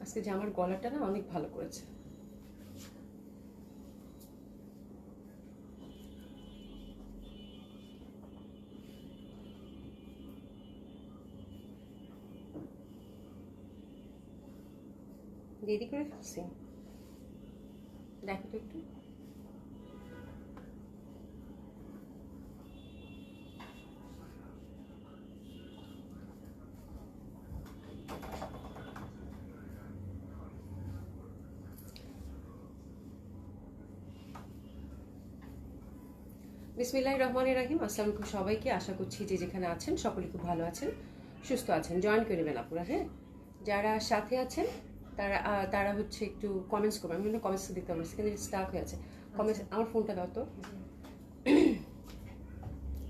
আজকে জামার গলাটা না অনেক ভালো করেছে। দেরি করে ফেলছি, দেখো তো একটু। বিসমিল্লাহির রহমানির রহিম। আসসালামু আলাইকুম সবাইকে, আশা করছি যে যেখানে আছেন সকলে খুব ভালো আছেন, সুস্থ আছেন। জয়েন করে নেবেন আপনারা, হ্যাঁ। যারা সাথে আছেন তারা তারা হচ্ছে একটু কমেন্টস করবেন। আমি কমেন্টস দিতে পারছি কিন্তু স্টাক হয়ে আছে কমেন্টস। আমার ফোনটা দাও তো,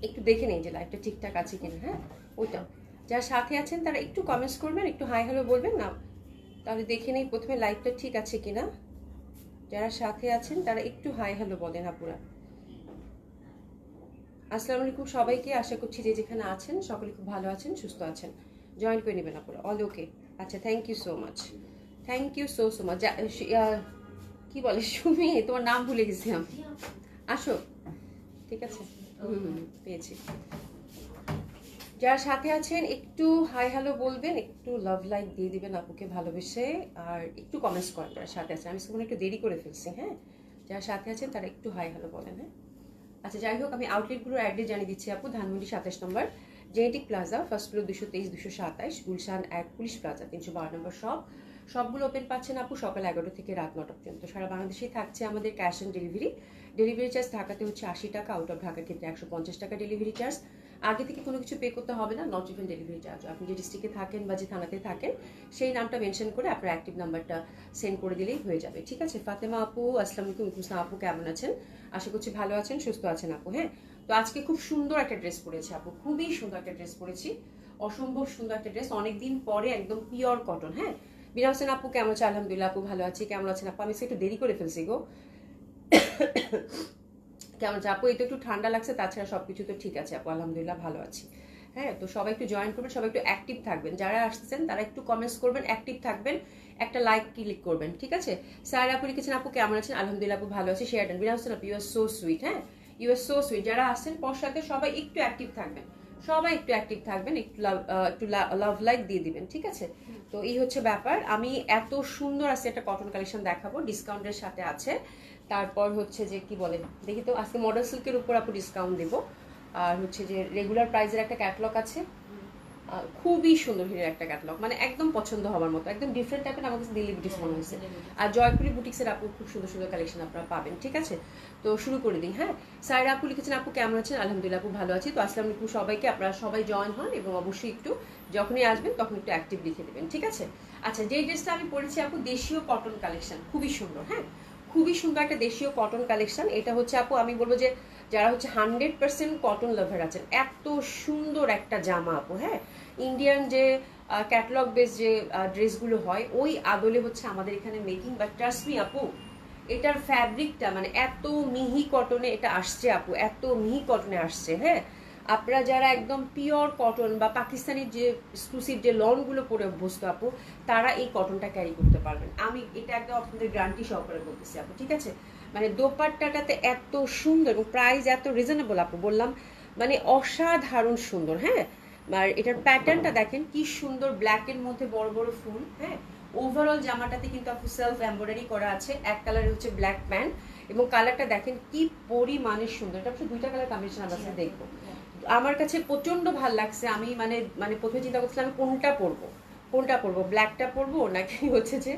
একটু দেখে নেই যে লাইভটা ঠিকঠাক আছে কিনা, হ্যাঁ। ওইটা যারা সাথে আছেন তারা একটু কমেন্টস করবেন, একটু হাই হ্যালো বলবেন না, তাহলে দেখে নেই প্রথমে লাইভটা ঠিক আছে কিনা। যারা সাথে আছেন তারা একটু হাই হ্যালো বলেন আপুরা। আসসালামু আলাইকুম সবাইকে, আশা করছি যে যেখানে আছেন সকলে খুব ভালো আছেন, সুস্থ আছেন। জয়েন করে নেবেন আপনারা, অল ওকে। আচ্ছা, thank you so much, thank you so so much. কি বলে সুমি, তোমার নাম ভুলে গেছি আমি। আসো, ঠিক আছে, পেয়েছি। যারা সাথে আছেন একটু হাই হ্যালো বলবেন, একটু লাভ লাইক দিয়ে দিবেন আপুকে ভালোবেসে, আর একটু কমেন্টস করেন যারা সাথে আছেন। আমি সেখানে একটু দেরি করে ফেলছি, হ্যাঁ। যারা সাথে আছেন তারা একটু হাই হ্যালো বলেন, হ্যাঁ। আচ্ছা, যাই হোক, আমি আউটলেটগুলোর অ্যাড্রেস জানিয়ে দিচ্ছি আপু। Dhanmondi 27 number genetic plaza, first floor 223 227, Gulshan 1 police plaza 312 number সবগুলো ওপেন পাচ্ছেন আপু সকাল 11টা থেকে রাত 9টা পর্যন্ত। সারা বাংলাদেশেই থাকছে আমাদের cash on delivery. Delivery charge ঢাকাতে হচ্ছে 80 টাকা, আউট অফ ঢাকার ক্ষেত্রে 150 টাকা ডেলিভারি চার্জ। আগে থেকে কোনো কিছু পে করতে হবে না, নট ইভেন ডেলিভারি চার্জ। আপনি যে ডিস্ট্রিক্টে থাকেন বা যে থানাতে থাকেন সেই নামটা মেনশন করে আপনার অ্যাক্টিভ নাম্বারটা সেন্ড করে দিলেই হয়ে যাবে, ঠিক আছে। ফাতেমা আপু আসসালামু আলাইকুম। ইসলাম আপু কেমন আছেন? আশা করছি ভালো আছেন, সুস্থ আছেন আপু, হ্যাঁ। তো আজকে খুব সুন্দর একটা ড্রেস পরেছি আপু, খুবই সুন্দর একটা ড্রেস পরেছি, অসম্ভব সুন্দর একটা ড্রেস, অনেকদিন পরে, একদম পিওর কটন, হ্যাঁ। বিনা হোসেন আপু কেমন আছে? আলহামদুলিল্লাহ আপু ভালো আছি। কেমন আছেন আপু? আমি একটু দেরি করে ফেলছি গো। কেমন আছে আপু? এই তো একটু ঠান্ডা লাগছে, তাছাড়া সবকিছু তো ঠিক আছে আপু, আলহামদুলিল্লাহ ভালো আছি, হ্যাঁ। তো সবাই একটু জয়েন করবেন, সবাই একটু অ্যাক্টিভ থাকবেন। যারা আসছেন তারা একটু কমেন্টস করবেন, অ্যাক্টিভ থাকবেন, একটা লাইক ক্লিক করবেন, ঠিক আছে। স্যার আপু লিখেছেন আপু কেমন আছেন? আলহামদুলিল্লাহ আপু ভালো আছি। শেয়ার দেন। বিনা হোসেন আপু, ইউ আর সো সুইট, হ্যাঁ, ইউ আর সো সুইট। যারা আসছেন পর সাথে সবাই একটু অ্যাক্টিভ থাকবেন, সবাই একটু অ্যাক্টিভ থাকবেন, একটু লাভ লাইক দিয়ে দিবেন, ঠিক আছে। তো এই হচ্ছে ব্যাপার। আমি এত সুন্দর আছে একটা কটন কালেকশন দেখাবো, ডিসকাউন্টের সাথে আছে। তারপর হচ্ছে যে কি বলেন দেখি তো, আজকে মডেল সিল্কের উপর আপু ডিসকাউন্ট দেবো। আর হচ্ছে যে রেগুলার প্রাইসের একটা ক্যাটালগ আছে, খুবই সুন্দর হিরের একটা ক্যাটালগ, মানে একদম পছন্দ হওয়ার মতো, একদম ডিফারেন্ট টাইপের, আমার কাছে দিল্লি বুটিক্স মনে হয়েছে। আর জয়পুরি বুটিক্সের আপু খুব সুন্দর সুন্দর কালেকশন আপনারা পাবেন, ঠিক আছে। তো শুরু করে দিই, হ্যাঁ। সাইরা আপু লিখেছেন আপু কেমন আছেন? আলহামদুলিল্লাহ আপু ভালো আছি। তো আসসালামু আলাইকুম সবাইকে, আপনারা সবাই জয়েন হন এবং অবশ্যই একটু যখনই আসবেন তখন একটু অ্যাক্টিভ লিখে দেবেন, ঠিক আছে। আচ্ছা, যে ড্রেসটা আমি পরেছি আপু দেশীয় কটন কালেকশন, খুবই সুন্দর, হ্যাঁ, খুবই সুন্দর একটা দেশীয় কটন কালেকশন। এটা হচ্ছে আপু, আমি বলবো যে যারা হচ্ছে 100% কটন লাভার আছেন, এত সুন্দর একটা জামা আপু, হ্যাঁ। ইন্ডিয়ান যে ক্যাটালগ বেস যে ড্রেসগুলো হয় ওই আদলে হচ্ছে আমাদের এখানে মেকিং, বাট ট্রাস্ট মি আপু, এটার ফ্যাব্রিকটা মানে এত মিহি কটনে এটা আসছে আপু, এত মিহি কটনে আসছে, হ্যাঁ। আপনারা যারা একদম পিওর কটন বা পাকিস্তানি যে এক্সক্লুসিভ যে লনগুলো পরে অভ্যস্ত আপু, তারা এই কটনটা ক্যারি করতে পারবেন। আমি এটা একদম আপনাদের গ্যারান্টি সহকারে বলতেছি আপু, ঠিক আছে। মানে দোপাট্টাটাতে এত সুন্দর এবং প্রাইস এত রিজনেবল আপু, বললাম মানে অসাধারণ সুন্দর, হ্যাঁ। আর এটার প্যাটার্নটা দেখেন কি সুন্দর, ব্ল্যাকের মধ্যে বড় বড় ফুল, হ্যাঁ। ওভারঅল জামাটাতে কিন্তু আপু সেলফ এমব্রয়ডারি করা আছে। এক কালারে হচ্ছে ব্ল্যাক প্যান্ট এবং কালারটা দেখেন কি পরিমাণে সুন্দর। এটা হচ্ছে দুইটা কালার কম্বিনেশন আমরা দেখবো। আমার কাছে প্রচন্ড ভালো লাগছে। আমি মানে মানে প্রথমে চিন্তা করছিলাম আমি কোনটা পরবো, ব্ল্যাকটা পরবো নাকি হচ্ছে যে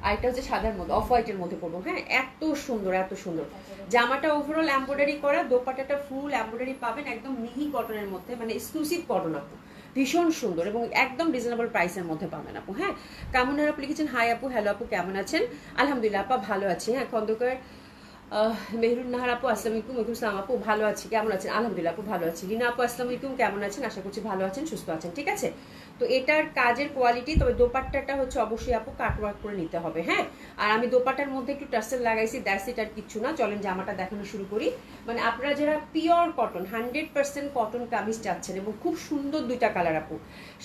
আরেকটা হচ্ছে সাদার মধ্যে, অফ হোয়াইটের মধ্যে পরবো, হ্যাঁ। এত সুন্দর, এত সুন্দর জামাটা, ওভারঅল এমব্রয়ডারি করা, দোপাট্টাটা ফুল এমব্রয়ডারি পাবেন, একদম মিহি কটনের মধ্যে, মানে এক্সক্লুসিভ কটন আপু, ভীষণ সুন্দর এবং একদম রিজনেবল প্রাইসের মধ্যে পাবেন আপু, হ্যাঁ। কামনার আপু লিখেছেন হাই আপু, হ্যালো আপু কেমন আছেন? আলহামদুলিল্লাহ আপা ভালো আছি, হ্যাঁ। খন্দকার মেহরুন নাহার আপু আসসালামু আলাইকুম। ওয়ালাইকুম আসসালাম আপু ভালো আছি, কেমন আছেন? আলহামদুলিল্লাহ আপু ভালো আছি। রিনা আপু আসসালামু আলাইকুম, কেমন আছেন? আশা করছি ভালো আছেন, সুস্থ আছেন, ঠিক আছে। তো এটার কাজের কোয়ালিটি, তবে দোপাট্টাটা হচ্ছে অবশ্যই আপু কাটওয়ার্ক করে নিতে হবে, হ্যাঁ। আর আমি দোপাট্টার মধ্যে একটু টাসেল লাগাইছি, দ্যাটস ইট, আর কিচ্ছু না। চলেন জামাটা দেখানো শুরু করি। মানে আপনারা যারা পিওর কটন 100% কটন কামিজ চাচ্ছেন এবং খুব সুন্দর দুইটা কালার আপু,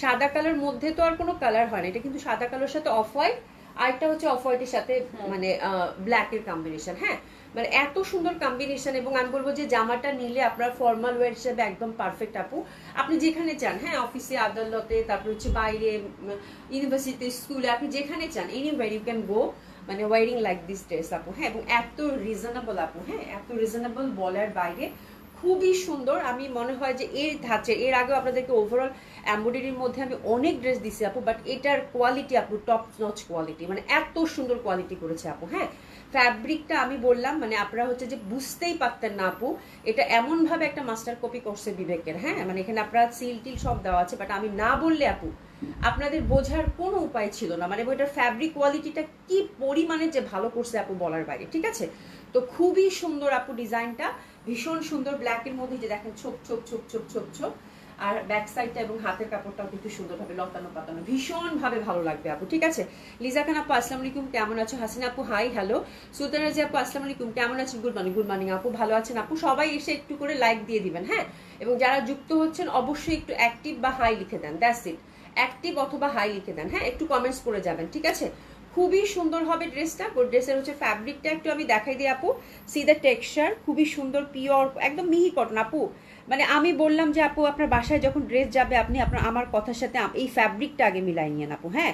সাদা কালার মধ্যে তো আর কোনো কালার হয় না, এটা কিন্তু সাদা কালার সাথে অফ হোয়াইট আরেকটা হচ্ছে অফ হোয়াইটের সাথে মানে ব্ল্যাকের কম্বিনেশন। হ্যাঁ, মানে এত সুন্দর কম্বিনেশন, এবং আমি বলবো যে জামাটা নিলে আপনার ফর্মাল ওয়্যার হিসেবে একদম পারফেক্ট আপু। আপনি যেখানে চান, হ্যাঁ, অফিসে, আদালতে, তারপর হচ্ছে বাইরে, ইউনিভার্সিটি, স্কুলে, আপনি যেখানে চান, এনিওয়্যার ইউ ক্যান গো, মানে ওয়ারিং লাইক দিস ড্রেস আপু। হ্যাঁ, এবং এত রিজনেবল আপু। হ্যাঁ, এত রিজনেবল বলার বাইরে, খুবই সুন্দর। আমি মনে হয় যে এর ধাঁচে এর আগেও আপনাদেরকে ওভারঅল এমব্রয়ডারির মধ্যে আমি অনেক ড্রেস দিছি আপু, বাট এটার কোয়ালিটি আপু টপ নচ কোয়ালিটি, মানে এত সুন্দর কোয়ালিটি করেছে আপু। হ্যাঁ, ফ্যাব্রিকটা আমি বললাম মানে আপনারা হচ্ছে যে বুঝতেই পারতেন না আপু, এটা এমন ভাবে একটা মাস্টার কপি করছে বিবেকের। হ্যাঁ, মানে এখানে আপনার সিল টিল সব দেওয়া আছে, বাট আমি না বললে আপু আপনাদের বোঝার কোনো উপায় ছিল না, মানে ওইটার ফ্যাব্রিক কোয়ালিটিটা কি পরিমাণে যে ভালো করছে আপু বলার বাইরে। ঠিক আছে, তো খুবই সুন্দর আপু ডিজাইনটা, ভীষণ সুন্দর। ব্ল্যাকের মধ্যে যে দেখেন ছোপ ছোপ ছোপ ছোপ ছোপ ছোপ, আর ব্যাক সাইডটা এবং হাতের কাপড়টাও কিন্তু সুন্দরভাবে লতানো পাতানো, ভীষণ ভাবে ভালো লাগবে আপু। ঠিক আছে, লিজা খান আপু আসসালামু আলাইকুম, কেমন আছো? হাসিনা আপু হাই হ্যালো। সুলতানা রাজি আপু আসসালামু আলাইকুম, কেমন আছেন? গুড মর্নিং, গুড মর্নিং আপু, ভালো আছেন আপু? সবাই এসে একটু করে লাইক দিয়ে দিবেন। হ্যাঁ, এবং যারা যুক্ত হচ্ছেন অবশ্যই একটু অ্যাক্টিভ বা হাই লিখে দেন, দ্যাটস ইট, অ্যাক্টিভ অথবা হাই লিখে দেন। হ্যাঁ, একটু কমেন্টস করে যাবেন। ঠিক আছে, খুবই সুন্দর হবে ড্রেসটা। ড্রেসের হচ্ছে ফ্যাব্রিকটা একটু আমি দেখাই দিই আপু, সি দ্য টেক্সচার, খুবই সুন্দর, পিওর, একদম মিহি কটন আপু। মানে আমি বললাম যে আপু আপনার বাসায় যখন ড্রেস যাবে আপনি আপনার আমার কথার সাথে এই ফ্যাব্রিকটা আগে মিলাই নিয়েন আপু। হ্যাঁ,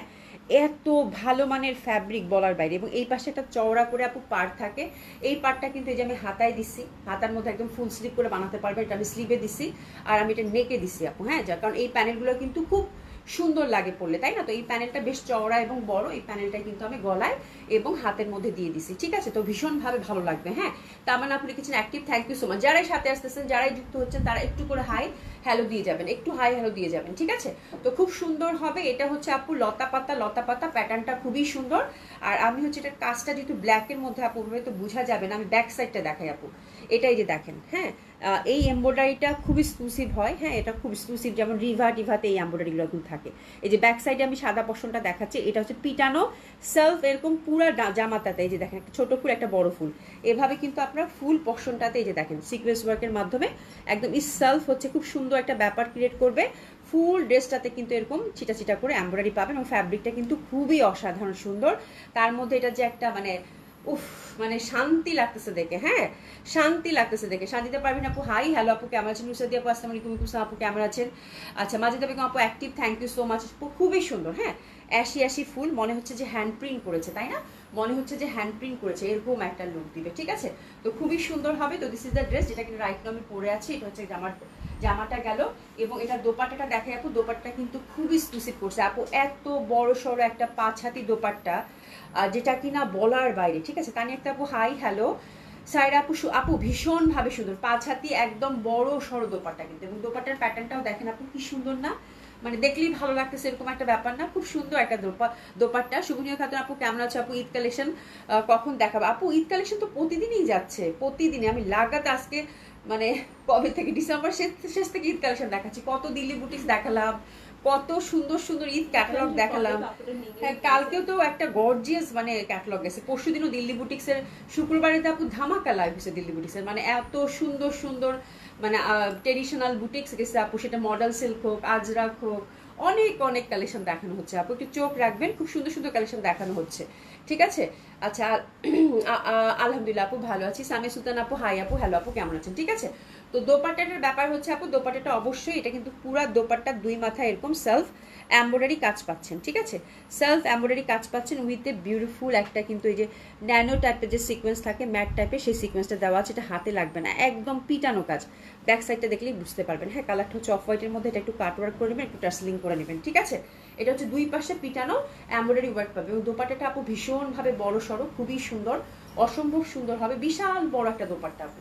এত ভালো মানের ফ্যাব্রিক বলার বাইরে, এবং এই পাশে একটা চওড়া করে আপু পাড় থাকে, এই পাড়টা কিন্তু এই যে আমি হাতায় দিছি, হাতার মধ্যে একদম ফুল স্লিভ করে বানাতে পারবেন, এটা আমি স্লিভে দিছি, আর আমি এটা নেকে দিছি আপু। হ্যাঁ, যার কারণ এই প্যানেলগুলো কিন্তু খুব সুন্দর লাগে পড়লে, তাই না? তো এই প্যানেলটা বেশ চওড়া এবং বড়, এই প্যানেলটা কিন্তু আমি গলায় এবং হাতের মধ্যে দিয়ে দিছি। ঠিক আছে, তো ভীষণভাবে ভালো লাগবে। হ্যাঁ, তামান্না আপনি লিখেছেন active, thank you so much. যারাই সাথে আসতেছেন, যারাই যুক্ত হচ্ছেন, তারা একটু করে হাই হ্যালো দিয়ে যাবেন, একটু হাই হ্যালো দিয়ে যাবেন। ঠিক আছে, তো খুব সুন্দর হবে। এটা হচ্ছে আপু লতা পাতা, লতা পাতা প্যাটার্নটা খুবই সুন্দর। আর আমি হচ্ছে এটার কাজটা যেহেতু ব্ল্যাকের মধ্যে আপু ভাবে তো বোঝা যাবে না, আমি ব্যাক সাইডটা দেখাই আপু, এটাই যে দেখেন। হ্যাঁ, এই এমব্রয়ডারিটা খুব এক্সক্লুসিভ হয়। হ্যাঁ, এটা খুব এক্সক্লুসিভ, যেমন রিভাতে এই এমব্রয়ডারিগুলো কিন্তু থাকে। এই যে ব্যাক সাইডে আমি সাদা পশনটা দেখাচ্ছি, এটা হচ্ছে পিটানো সেলফ, এরকম পুরো জামাটাতে এই যে দেখেন একটা ছোট ফুল একটা বড় ফুল, এভাবে কিন্তু আপনার ফুল পশনটাতে এই যে দেখেন সিকোয়েন্স ওয়ার্কের মাধ্যমে একদম সেলফ হচ্ছে খুব সুন্দর একটা ব্যাপার ক্রিয়েট করবে। ফুল ড্রেসটাতে কিন্তু এরকম চিটা চিটা করে এমব্রয়ডারি পাবেন, এবং ফ্যাব্রিকটা কিন্তু খুবই অসাধারণ সুন্দর। তার মধ্যে এটা যে একটা মানে উফ, মানে শান্তি লাগতেছে দেখে। হ্যাঁ, শান্তি লাগতেছে দেখে। শান্তিতে পারবেন আপু হাই হ্যালো আপু, কেমন আছেন? নুসাদি আপু আসসালামু আলাইকুম, আপু কেমন আছেন? আচ্ছা, মাজিদা বেগম আপু active, thank you so much. খুবই সুন্দর। হ্যাঁ, অ্যাশি অ্যাশি ফুল, মনে হচ্ছে যে হ্যান্ড প্রিন্ট করেছে, তাই না? মনে হচ্ছে যে হ্যান্ড প্রিন্ট করেছে, এরকম একটা লুক দিবে। ঠিক আছে, তো খুবই সুন্দর হবে। তো দিস ইজ দ্য ড্রেস, যেটা কিন্তু রাইট নাও আমি পরে আছি। এটা হচ্ছে জামাটা গেল, এবং এটা দোপাট্টাটা দেখাই আপু। দোপাট্টা কিন্তু খুবই এক্সক্লুসিভ করছে আপু, এত বড় সড়ো একটা 5 হাতি দোপাট্টা, যেটা কিনা বলার বাইরে। ঠিক আছে, তানি একটা আপু হাই হ্যালো। সাইরা আপু আপু ভীষণ ভাবে সুন্দর, 5 হাতি একদম বড় সড়ো দোপাট্টা কিন্তু, এবং দোপাট্টার প্যাটার্নটাও দেখেন আপু কি সুন্দর না? মানে দেখলেই ভালো লাগতেছে, এরকম একটা ব্যাপার না? খুব সুন্দর একটা দোপাট্টা। শুভনীয় খাতুন আপু কেমন আছে আপু? ঈদ কালেকশন কখন দেখাবো আপু? ঈদ কালেকশন তো প্রতিদিনই যাচ্ছে, প্রতিদিনই আমি লাগাতে আজকে মানে কবে থেকে ডিসেম্বর শেষ থেকে ঈদ কালেকশন দেখাচ্ছি। কত দিল্লি বুটিক্স দেখালাম, কত সুন্দর সুন্দর ঈদ ক্যাটালগ দেখালাম। হ্যাঁ, কালকেও তো একটা গর্জিয়াস মানে ক্যাটালগ গেছে, পরশুদিনও দিল্লি বুটিক্সের শুক্রবারে তো আপু ধামাকা লাইভ হয়েছে দিল্লি বুটিক্সের, মানে এত সুন্দর সুন্দর মানে ট্রেডিশনাল বুটিক্স গেছে আপু, সেটা মডেল সিল্ক হোক, আজরাক হোক, অনেক অনেক কালেকশন দেখানো হচ্ছে আপু, একটু চোখ রাখবেন, খুব সুন্দর সুন্দর কালেকশন দেখানো হচ্ছে। ঠিক আছে, আচ্ছা আলহামদুলিল্লাহ আপু ভালো আছি। সামিয়া সুলতান আপু হাই আপু হ্যালো আপু কেমন আছেন? ঠিক আছে, তো দোপাট্টাটার ব্যাপার হচ্ছে আপু, দোপাট্টাটা অবশ্যই এটা কিন্তু পুরা দোপাট্টা দুই মাথায় এরকম সেলফ এমব্রয়ডারি কাজ পাচ্ছেন। ঠিক আছে, সেলফ এমব্রয়ডারি কাজ পাচ্ছেন উইথ এ বিউটিফুল একটা কিন্তু এই যে ন্যানো টাইপের যে সিকোয়েন্স থাকে, ম্যাট টাইপের, সেই সিকোয়েন্সটা দেওয়া আছে, এটা হাতে লাগবে না, একদম পিটানো কাজ। ব্যাক সাইডটা দেখলেই বুঝতে পারবেন। হ্যাঁ, কালারটা হচ্ছে অফ হোয়াইটের মধ্যে, এটা একটু কাট ওয়ার্ক করে নেবেন, একটু টার্সলিং করে নেবেন। ঠিক আছে, এটা হচ্ছে দুই পাশে পিটানো এমব্রয়ডারি ওয়ার্ক পাবে, এবং দোপাট্টাটা আপু ভীষণভাবে বড় সড়ো, খুবই সুন্দর, অসম্ভব সুন্দর হবে। বিশাল বড় একটা দোপাট্টা আপু,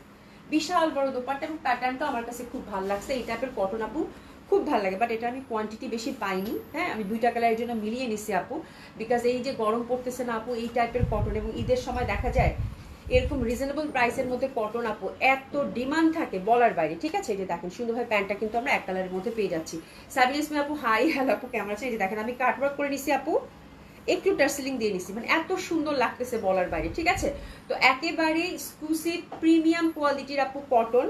বিশাল বড় দোপাট্টা, এবং প্যাটার্নটা আমার কাছে খুব ভালো লাগছে। এই টাইপের কটন আপু খুব ভালো লাগে, বাট এটা আমি কোয়ান্টিটি বেশি পাইনি। হ্যাঁ, আমি 2টা কালারের জন্য মিলিয়ে নিছি আপু, বিকজ এই যে গরম পড়তেছে না আপু, এই টাইপের কটন, এবং ঈদের সময় দেখা যায় এরকম রিজনেবল প্রাইসের মধ্যে কটন আপু এত ডিমান্ড থাকে বলার বাইরে। ঠিক আছে, এই যে দেখেন সুন্দরভাবে প্যান্টটা কিন্তু আমরা এক কালারের মধ্যে পেয়ে যাচ্ছি। সাবিনা ইসমি আপু হাই হ্যালো আপু কেমন আছেন? এই যে দেখেন আমি কাটওয়ার্ক করে নিছি আপু, একটু টার্সেলিং দিয়ে নিছি, মানে এত সুন্দর লাগতেছে বলার বাইরে। ঠিক আছে, তো একেবারে এক্সক্লুসিভ প্রিমিয়াম কোয়ালিটির আপু কটন,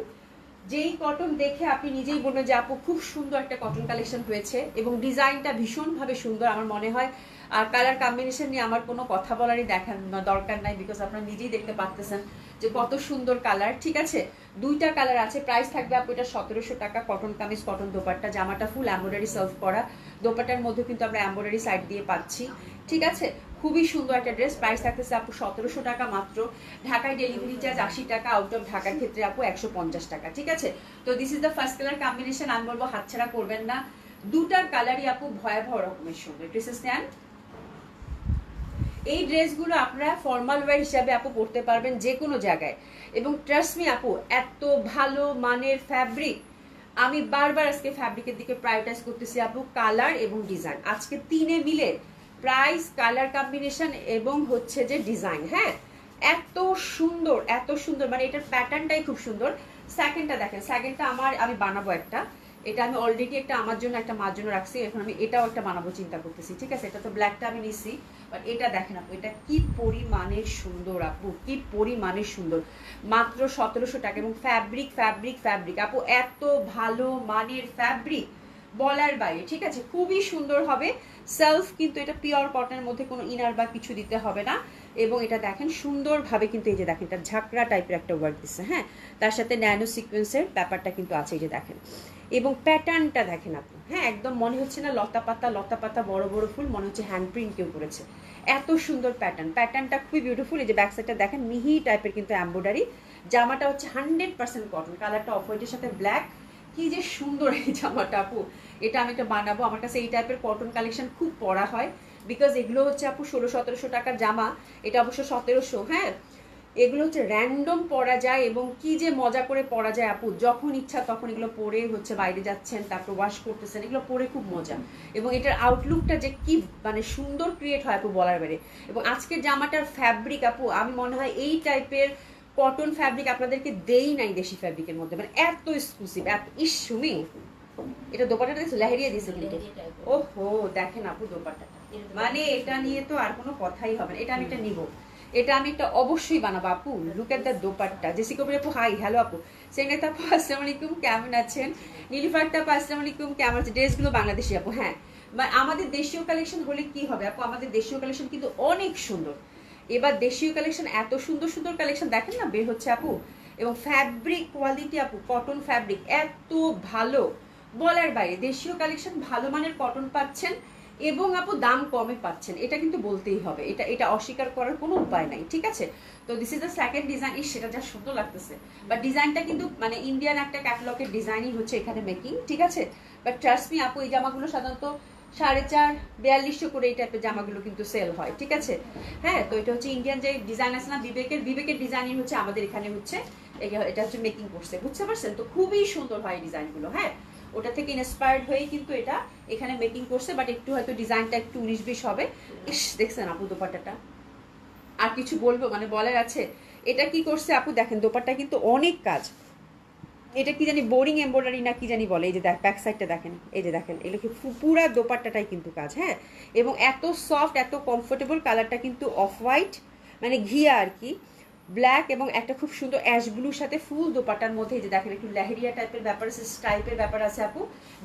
যেই কটন দেখে আপনি নিজেই বলবেন যে আপু খুব সুন্দর একটা কটন কালেকশন হয়েছে এবং ডিজাইনটা ভীষণভাবে সুন্দর। আমার মনে হয় আর কালার কম্বিনেশন নিয়ে আমার কোনো কথা বলারই দরকার নাই, বিকজ আপনারা নিজেই দেখতে পাচ্ছেন যে কত সুন্দর কালার। ঠিক আছে, দুইটা কালার আছে, প্রাইস থাকবে আপু এটা 1700 টাকা। কটন কামিজ, কটন দোপাট্টা, জামাটা ফুল এমব্রয়ডারি সার্ভ করা, দোপাট্টার মধ্যে কিন্তু আমরা এমব্রয়ডারি সাইড দিয়ে পাচ্ছি। ঠিক আছে, খুবই সুন্দর একটা ড্রেস। প্রাইস থাকতেছে আপু 1700 টাকা মাত্র। ঢাকায় ডেলিভারি চার্জ 80 টাকা, আউট অফ ঢাকার ক্ষেত্রে আপু 150 টাকা। ঠিক আছে, তো this is the first colour combination. আমি বলবো হাতছাড়া করবেন না, দুটার কালারই আপু ভয়াবহ রকমের সুন্দর। ড্রেসেস নেন, এই ড্রেসগুলো আপনারা ফর্মাল ওয়্যার হিসাবে আপু পরতে পারবেন যে কোনো জায়গায়। এবং ট্রাস্ট মি আপু, এত ভালো মানের ফ্যাব্রিক, আমি বারবার আজকে ফ্যাব্রিকের দিকে প্রায়োরিটাইজ করতেছি আপু, কালার এবং ডিজাইন। আজকে তিনে মিলে প্রাইস, কালার কম্বিনেশন এবং হচ্ছে যে ডিজাইন, হ্যাঁ এত সুন্দর, এত সুন্দর, মানে এটার প্যাটার্নটাই খুব সুন্দর। সেকেন্ডটা দেখেন, সেকেন্ডটা আমি বানাবো একটা, এটা আমি অলরেডি একটা আমার জন্য একটা মার জন্য রাখছি, এখন আমি এটাও একটা বানাবো চিন্তা করতেছি। ঠিক আছে, এটা তো ব্ল্যাকটা আমি নিচ্ছি, বাট এটা দেখেন আপু, এটা কি পরিমাণের সুন্দর আপু, কি পরিমাণের সুন্দর, মাত্র 1700 টাকা। এবং ফ্যাব্রিক ফ্যাব্রিক ফ্যাব্রিক আপু, এত ভালো মানের ফ্যাব্রিক বলার বাইরে। ঠিক আছে, খুবই সুন্দর হবে। সেলফ কিন্তু এটা পিওর কটনের মধ্যে কোনো ইনার বা কিছু দিতে হবে না। এবং এটা দেখেন সুন্দরভাবে কিন্তু এই যে দেখেন এটা ঝাঁকড়া টাইপের একটা ওয়ার্ক দিচ্ছে, হ্যাঁ তার সাথে ন্যানো সিকোয়েন্সের ব্যাপারটা কিন্তু আছে, এই যে দেখেন। এবং প্যাটার্নটা দেখেন আপনি, হ্যাঁ একদম মনে হচ্ছে না লতা পাতা লতা পাতা, বড় বড় ফুল, মনে হচ্ছে হ্যান্ড প্রিন্ট কেউ করেছে, এত সুন্দর প্যাটার্ন। প্যাটার্নটা খুবই বিউটিফুল। এই যে ব্যাক সাইডটা দেখেন মিহি টাইপের কিন্তু এমব্রয়ডারি। জামাটা হচ্ছে 100% কটন, কালারটা অফ হোয়াইটের সাথে ব্ল্যাক, কি যে সুন্দর এই জামাটা আপু, এটা আমি একটা বানাবো। আমার কাছে এই টাইপের কটন কালেকশন খুব পরা হয়, বিকজ এগুলো হচ্ছে আপু 1600-1700 টাকার জামা, এটা অবশ্য 1700, হ্যাঁ এগুলো হচ্ছে র্যান্ডম পরা যায় এবং কি যে মজা করে পরা যায় আপু, যখন ইচ্ছা তখন এগুলো পরে হচ্ছে বাইরে যাচ্ছেন, তারপর ওয়াশ করতেছেন, এগুলো পরে খুব মজা। এবং এটার আউটলুকটা যে কি মানে সুন্দর ক্রিয়েট হয় আপু বলার বাইরে। এবং আজকের জামাটার ফ্যাব্রিক আপু, আমি মনে হয় এই টাইপের কটন ফ্যাব্রিক আপনাদেরকে দেই নাই দেশি ফ্যাব্রিকের মধ্যে, মানে এত এক্সক্লুসিভ, এত সুমি। এটা দোপাট্টাটা লেহেরিয়ে দিয়েছে কিন্তু, ওহো দেখেন আপু দোপাট্টাটা, মানে এটা নিয়ে তো আর কোনো কথাই হবে না। এটা আমি একটা নিব, এটা আমি একটা অবশ্যই বানাবো আপু। Look at the dupatta. Jessy Kabir আপু হাই, হ্যালো আপু। সেনেতা আপু আসসালামু আলাইকুম, কেমন আছেন? নীলিফারটা আপু আসসালামু আলাইকুম, কেমন আছেন? ড্রেসগুলো বাংলাদেশি আপু, হ্যাঁ আমাদের দেশীয় কালেকশন হলে কি হবে আপু, আমাদের দেশীয় কালেকশন কিন্তু অনেক সুন্দর। এবার দেশীয় কালেকশন এত সুন্দর সুন্দর কালেকশন দেখেন না বের হচ্ছে আপু। এবং ফ্যাব্রিক কোয়ালিটি আপু, কটন ফ্যাব্রিক এত ভালো বলার বাইরে। দেশীয় কালেকশন ভালো মানের কটন পাচ্ছেন এবং আপু দাম কমে পাচ্ছেন, এটা কিন্তু বলতেই হবে, এটা এটা অস্বীকার করার কোনো উপায় নাই। ঠিক আছে, তো this is the second design. সেটা যা সুন্দর লাগতেছে, বাট ডিজাইনটা কিন্তু মানে ইন্ডিয়ান একটা ক্যাটালগের ডিজাইনই হচ্ছে এখানে মেকিং। ঠিক আছে, বাট ট্রাস্ট মি আপু, এই জামাগুলো সাধারণত 450-4200 করে এই টাইপের জামাগুলো কিন্তু সেল হয়। ঠিক আছে, হ্যাঁ তো এটা হচ্ছে ইন্ডিয়ান যে ডিজাইন আছে না, বিবেকের ডিজাইনই হচ্ছে আমাদের এখানে হচ্ছে এটা হচ্ছে মেকিং করছে, বুঝতে পারছেন? তো খুবই সুন্দর হয় ডিজাইনগুলো, হ্যাঁ ওটা থেকে ইন্সপায়ার্ড হয়েই কিন্তু এটা এখানে মেকিং করছে, বাট একটু হয়তো ডিজাইনটা একটু 19-20 হবে। ইস দেখছেন আপু দোপাট্টাটা, আর কিছু বলবো মানে বলার আছে। এটা কি করছে আপু দেখেন, দোপাট্টা কিন্তু অনেক কাজ, এটা কি জানি বোরিং এমব্রয়ডারি না কি জানি বলে। এই যে ব্যাক সাইডটা দেখেন, এই যে দেখেন এগুলো কি পুরা দোপাট্টাটাই কিন্তু কাজ, হ্যাঁ এবং এত সফট, এত কমফোর্টেবল। কালারটা কিন্তু অফ হোয়াইট মানে ঘিয়া আর কি, ব্ল্যাক এবং একটা খুব সুন্দর অ্যাশ ব্লুর সাথে ফুল দোপাট্টার মধ্যে এই যে দেখেন একটু লেহেরিয়া টাইপের ব্যাপার আছে, টাইপের ব্যাপার আছে আপু।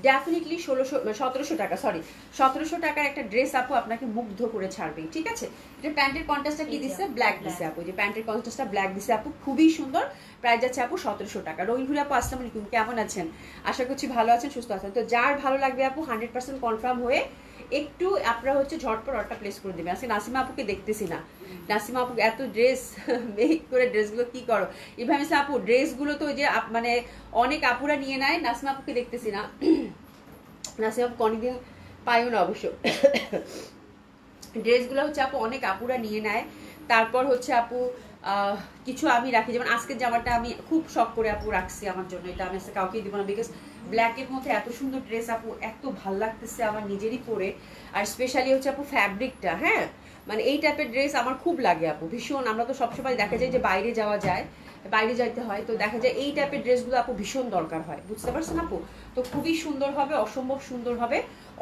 ডেফিনেটলি 1700 টাকা, সরি 1700 টাকার একটা ড্রেস আপু আপনাকে মুগ্ধ করে ছাড়বে। ঠিক আছে, এটা প্যান্টের কন্ট্রাস্টটা কি দিচ্ছে, ব্ল্যাক দিছে আপু, যে প্যান্টের কন্ট্রাস্টটা ব্ল্যাক দিছে আপু, খুবই সুন্দর। প্রাইস যাচ্ছে আপু 1700 টাকা। রহিমুল আপু আসসালামু আলাইকুম, কেমন আছেন? আশা করছি ভালো আছেন, সুস্থ আছেন। তো যার ভালো লাগবে আপু 100% কনফার্ম হয়ে একটু আপনারা হচ্ছে ঝটপট অর্ডারটা প্লেস করে দেবেন। আজকে নাসিমা আপুকে দেখতেছি না, নাসিমা আপু এত ড্রেস মেক করে ড্রেসগুলো কি করো? ইভামিস আপু ড্রেসগুলো তো ওই যে মানে অনেক আপুরা নিয়ে নেয়, নাসিমা আপুকে দেখতেছি না। নাসিমা আপু অনেকদিন পাইও না অবশ্য। ড্রেসগুলো হচ্ছে আপু অনেক আপুরা নিয়ে নেয়, তারপর হচ্ছে আপু কিছু আমি রাখি, যেমন আজকের জামাটা আমি খুব শখ করে আপু রাখছি আমার জন্য, এটা আমি কাউকে দিব না, বিকজ ব্ল্যাকের মধ্যে এত সুন্দর ড্রেস আপু, এত ভাল লাগতেছে আমার নিজেরই পরে। আর স্পেশালি হচ্ছে আপু ফ্যাব্রিকটা, হ্যাঁ মানে এই টাইপের ড্রেস আমার খুব লাগে আপু ভীষণ। আমরা তো সবসময় দেখা যায় যে বাইরে যাওয়া যায়, বাইরে যাইতে হয়, তো দেখা যায় এই টাইপের ড্রেসগুলো আপু ভীষণ দরকার হয়, বুঝতে পারছেন আপু? তো খুবই সুন্দর হবে, অসম্ভব সুন্দর হবে,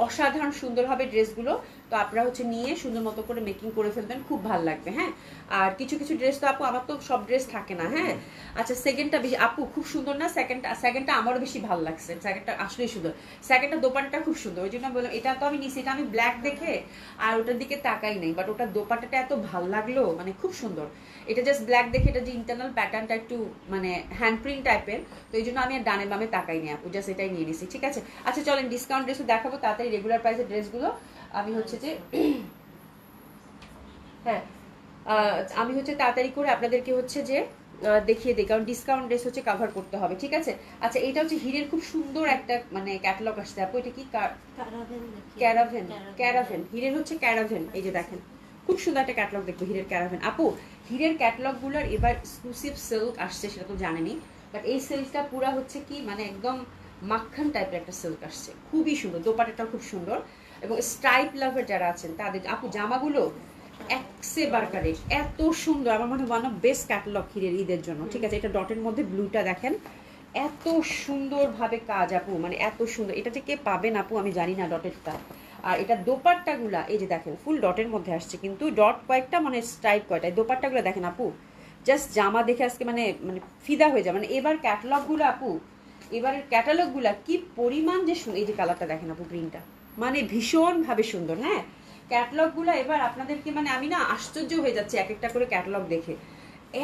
অসাধারণ সুন্দর হবে ড্রেসগুলো। তো আপনারা হচ্ছে নিয়ে সুন্দর মতো করে মেকিং করে ফেলবেন, খুব ভালো লাগবে। হ্যাঁ, আর কিছু কিছু ড্রেস তো আপু, আমার তো সব ড্রেস থাকে না। হ্যাঁ, আচ্ছা সেকেন্ডটা বেশি আপু খুব সুন্দর না? সেকেন্ডটা আমারও বেশি ভালো লাগছে, সেকেন্ডটা আসলেই সুন্দর। সেকেন্ডটা দোপাট্টাটা খুব সুন্দর, ওই জন্য বললাম এটা তো আমি নিছি, এটা আমি ব্ল্যাক দেখে আর ওটার দিকে তাকাই নাই, বাট ওটার দোপাট্টাটা এত ভালো লাগলো, মানে খুব সুন্দর। এটা জাস্ট ব্ল্যাক দেখে, এটা যে ইন্টারনাল প্যাটার্নটা একটু মানে হ্যান্ড প্রিন্ট টাইপের, তো এই জন্য আমি আর ডানে বামে তাকাই নি আপু, জাস্ট এটাই নিয়ে নিছি। ঠিক আছে, আচ্ছা চলেন ডিসকাউন্ট ড্রেসও দেখাবো তাড়াতাড়ি, রেগুলার প্রাইসের ড্রেসগুলো আমি হচ্ছে যে হ্যাঁ আমি হচ্ছে তাড়াতাড়ি করে আপনাদেরকে হচ্ছে যে দেখিয়ে দিই, কারণ ডিসকাউন্ট ড্রেস হচ্ছে কভার করতে হবে। ঠিক আছে, আচ্ছা এটা হচ্ছে হিরের খুব সুন্দর একটা মানে ক্যাটালগ আসছে আপু, এটা কি ক্যারাভেন? ক্যারাভেন হিরের হচ্ছে ক্যারাভেন, এই যে দেখেন খুব সুন্দর একটা ক্যাটালগ দেখবো হিরের ক্যারাভেন। আপু হিরের ক্যাটালগ গুলোর এবার এক্সক্লুসিভ সিল্ক আসছে, সেটা তো জানেনি, বাট এই সিল্কটা পুরা হচ্ছে কি মানে একদম মাখন টাইপের একটা সিল্ক আসছে, খুবই সুন্দর, দোপাট্টাটাও খুব সুন্দর। এবং স্ট্রাইপ লাভার যারা আছেন তাদের আপু জামাগুলো একসে বারকারে এত সুন্দর, আমার মনে হয় ওয়ান অফ বেস্ট ক্যাটালগ হিরের ঈদের জন্য। ঠিক আছে, এটা ডটের মধ্যে ব্লুটা দেখেন এত সুন্দরভাবে কাজ আপু, মানে এত সুন্দর, এটা যে কে পাবেন আপু আমি জানি না ডটেরটা। আর এটা দোপাট্টাগুলা এই যে দেখেন ফুল ডটের মধ্যে আসছে, কিন্তু ডট কয়েকটা মানে স্ট্রাইপ কয়টা, দোপাট্টাগুলো দেখেন আপু, জাস্ট জামা দেখে আজকে মানে মানে ফিদা হয়ে যায়। মানে এবার ক্যাটালগুলো আপু, এবারের ক্যাটালগুলা কি পরিমাণ যে সুন্দর, এই যে কালারটা দেখেন আপু গ্রিনটা, মানে ভীষণভাবে সুন্দর। হ্যাঁ, ক্যাটালগুলো এবার আপনাদেরকে মানে আমি না আশ্চর্য হয়ে যাচ্ছি এক একটা করে ক্যাটালগ দেখে,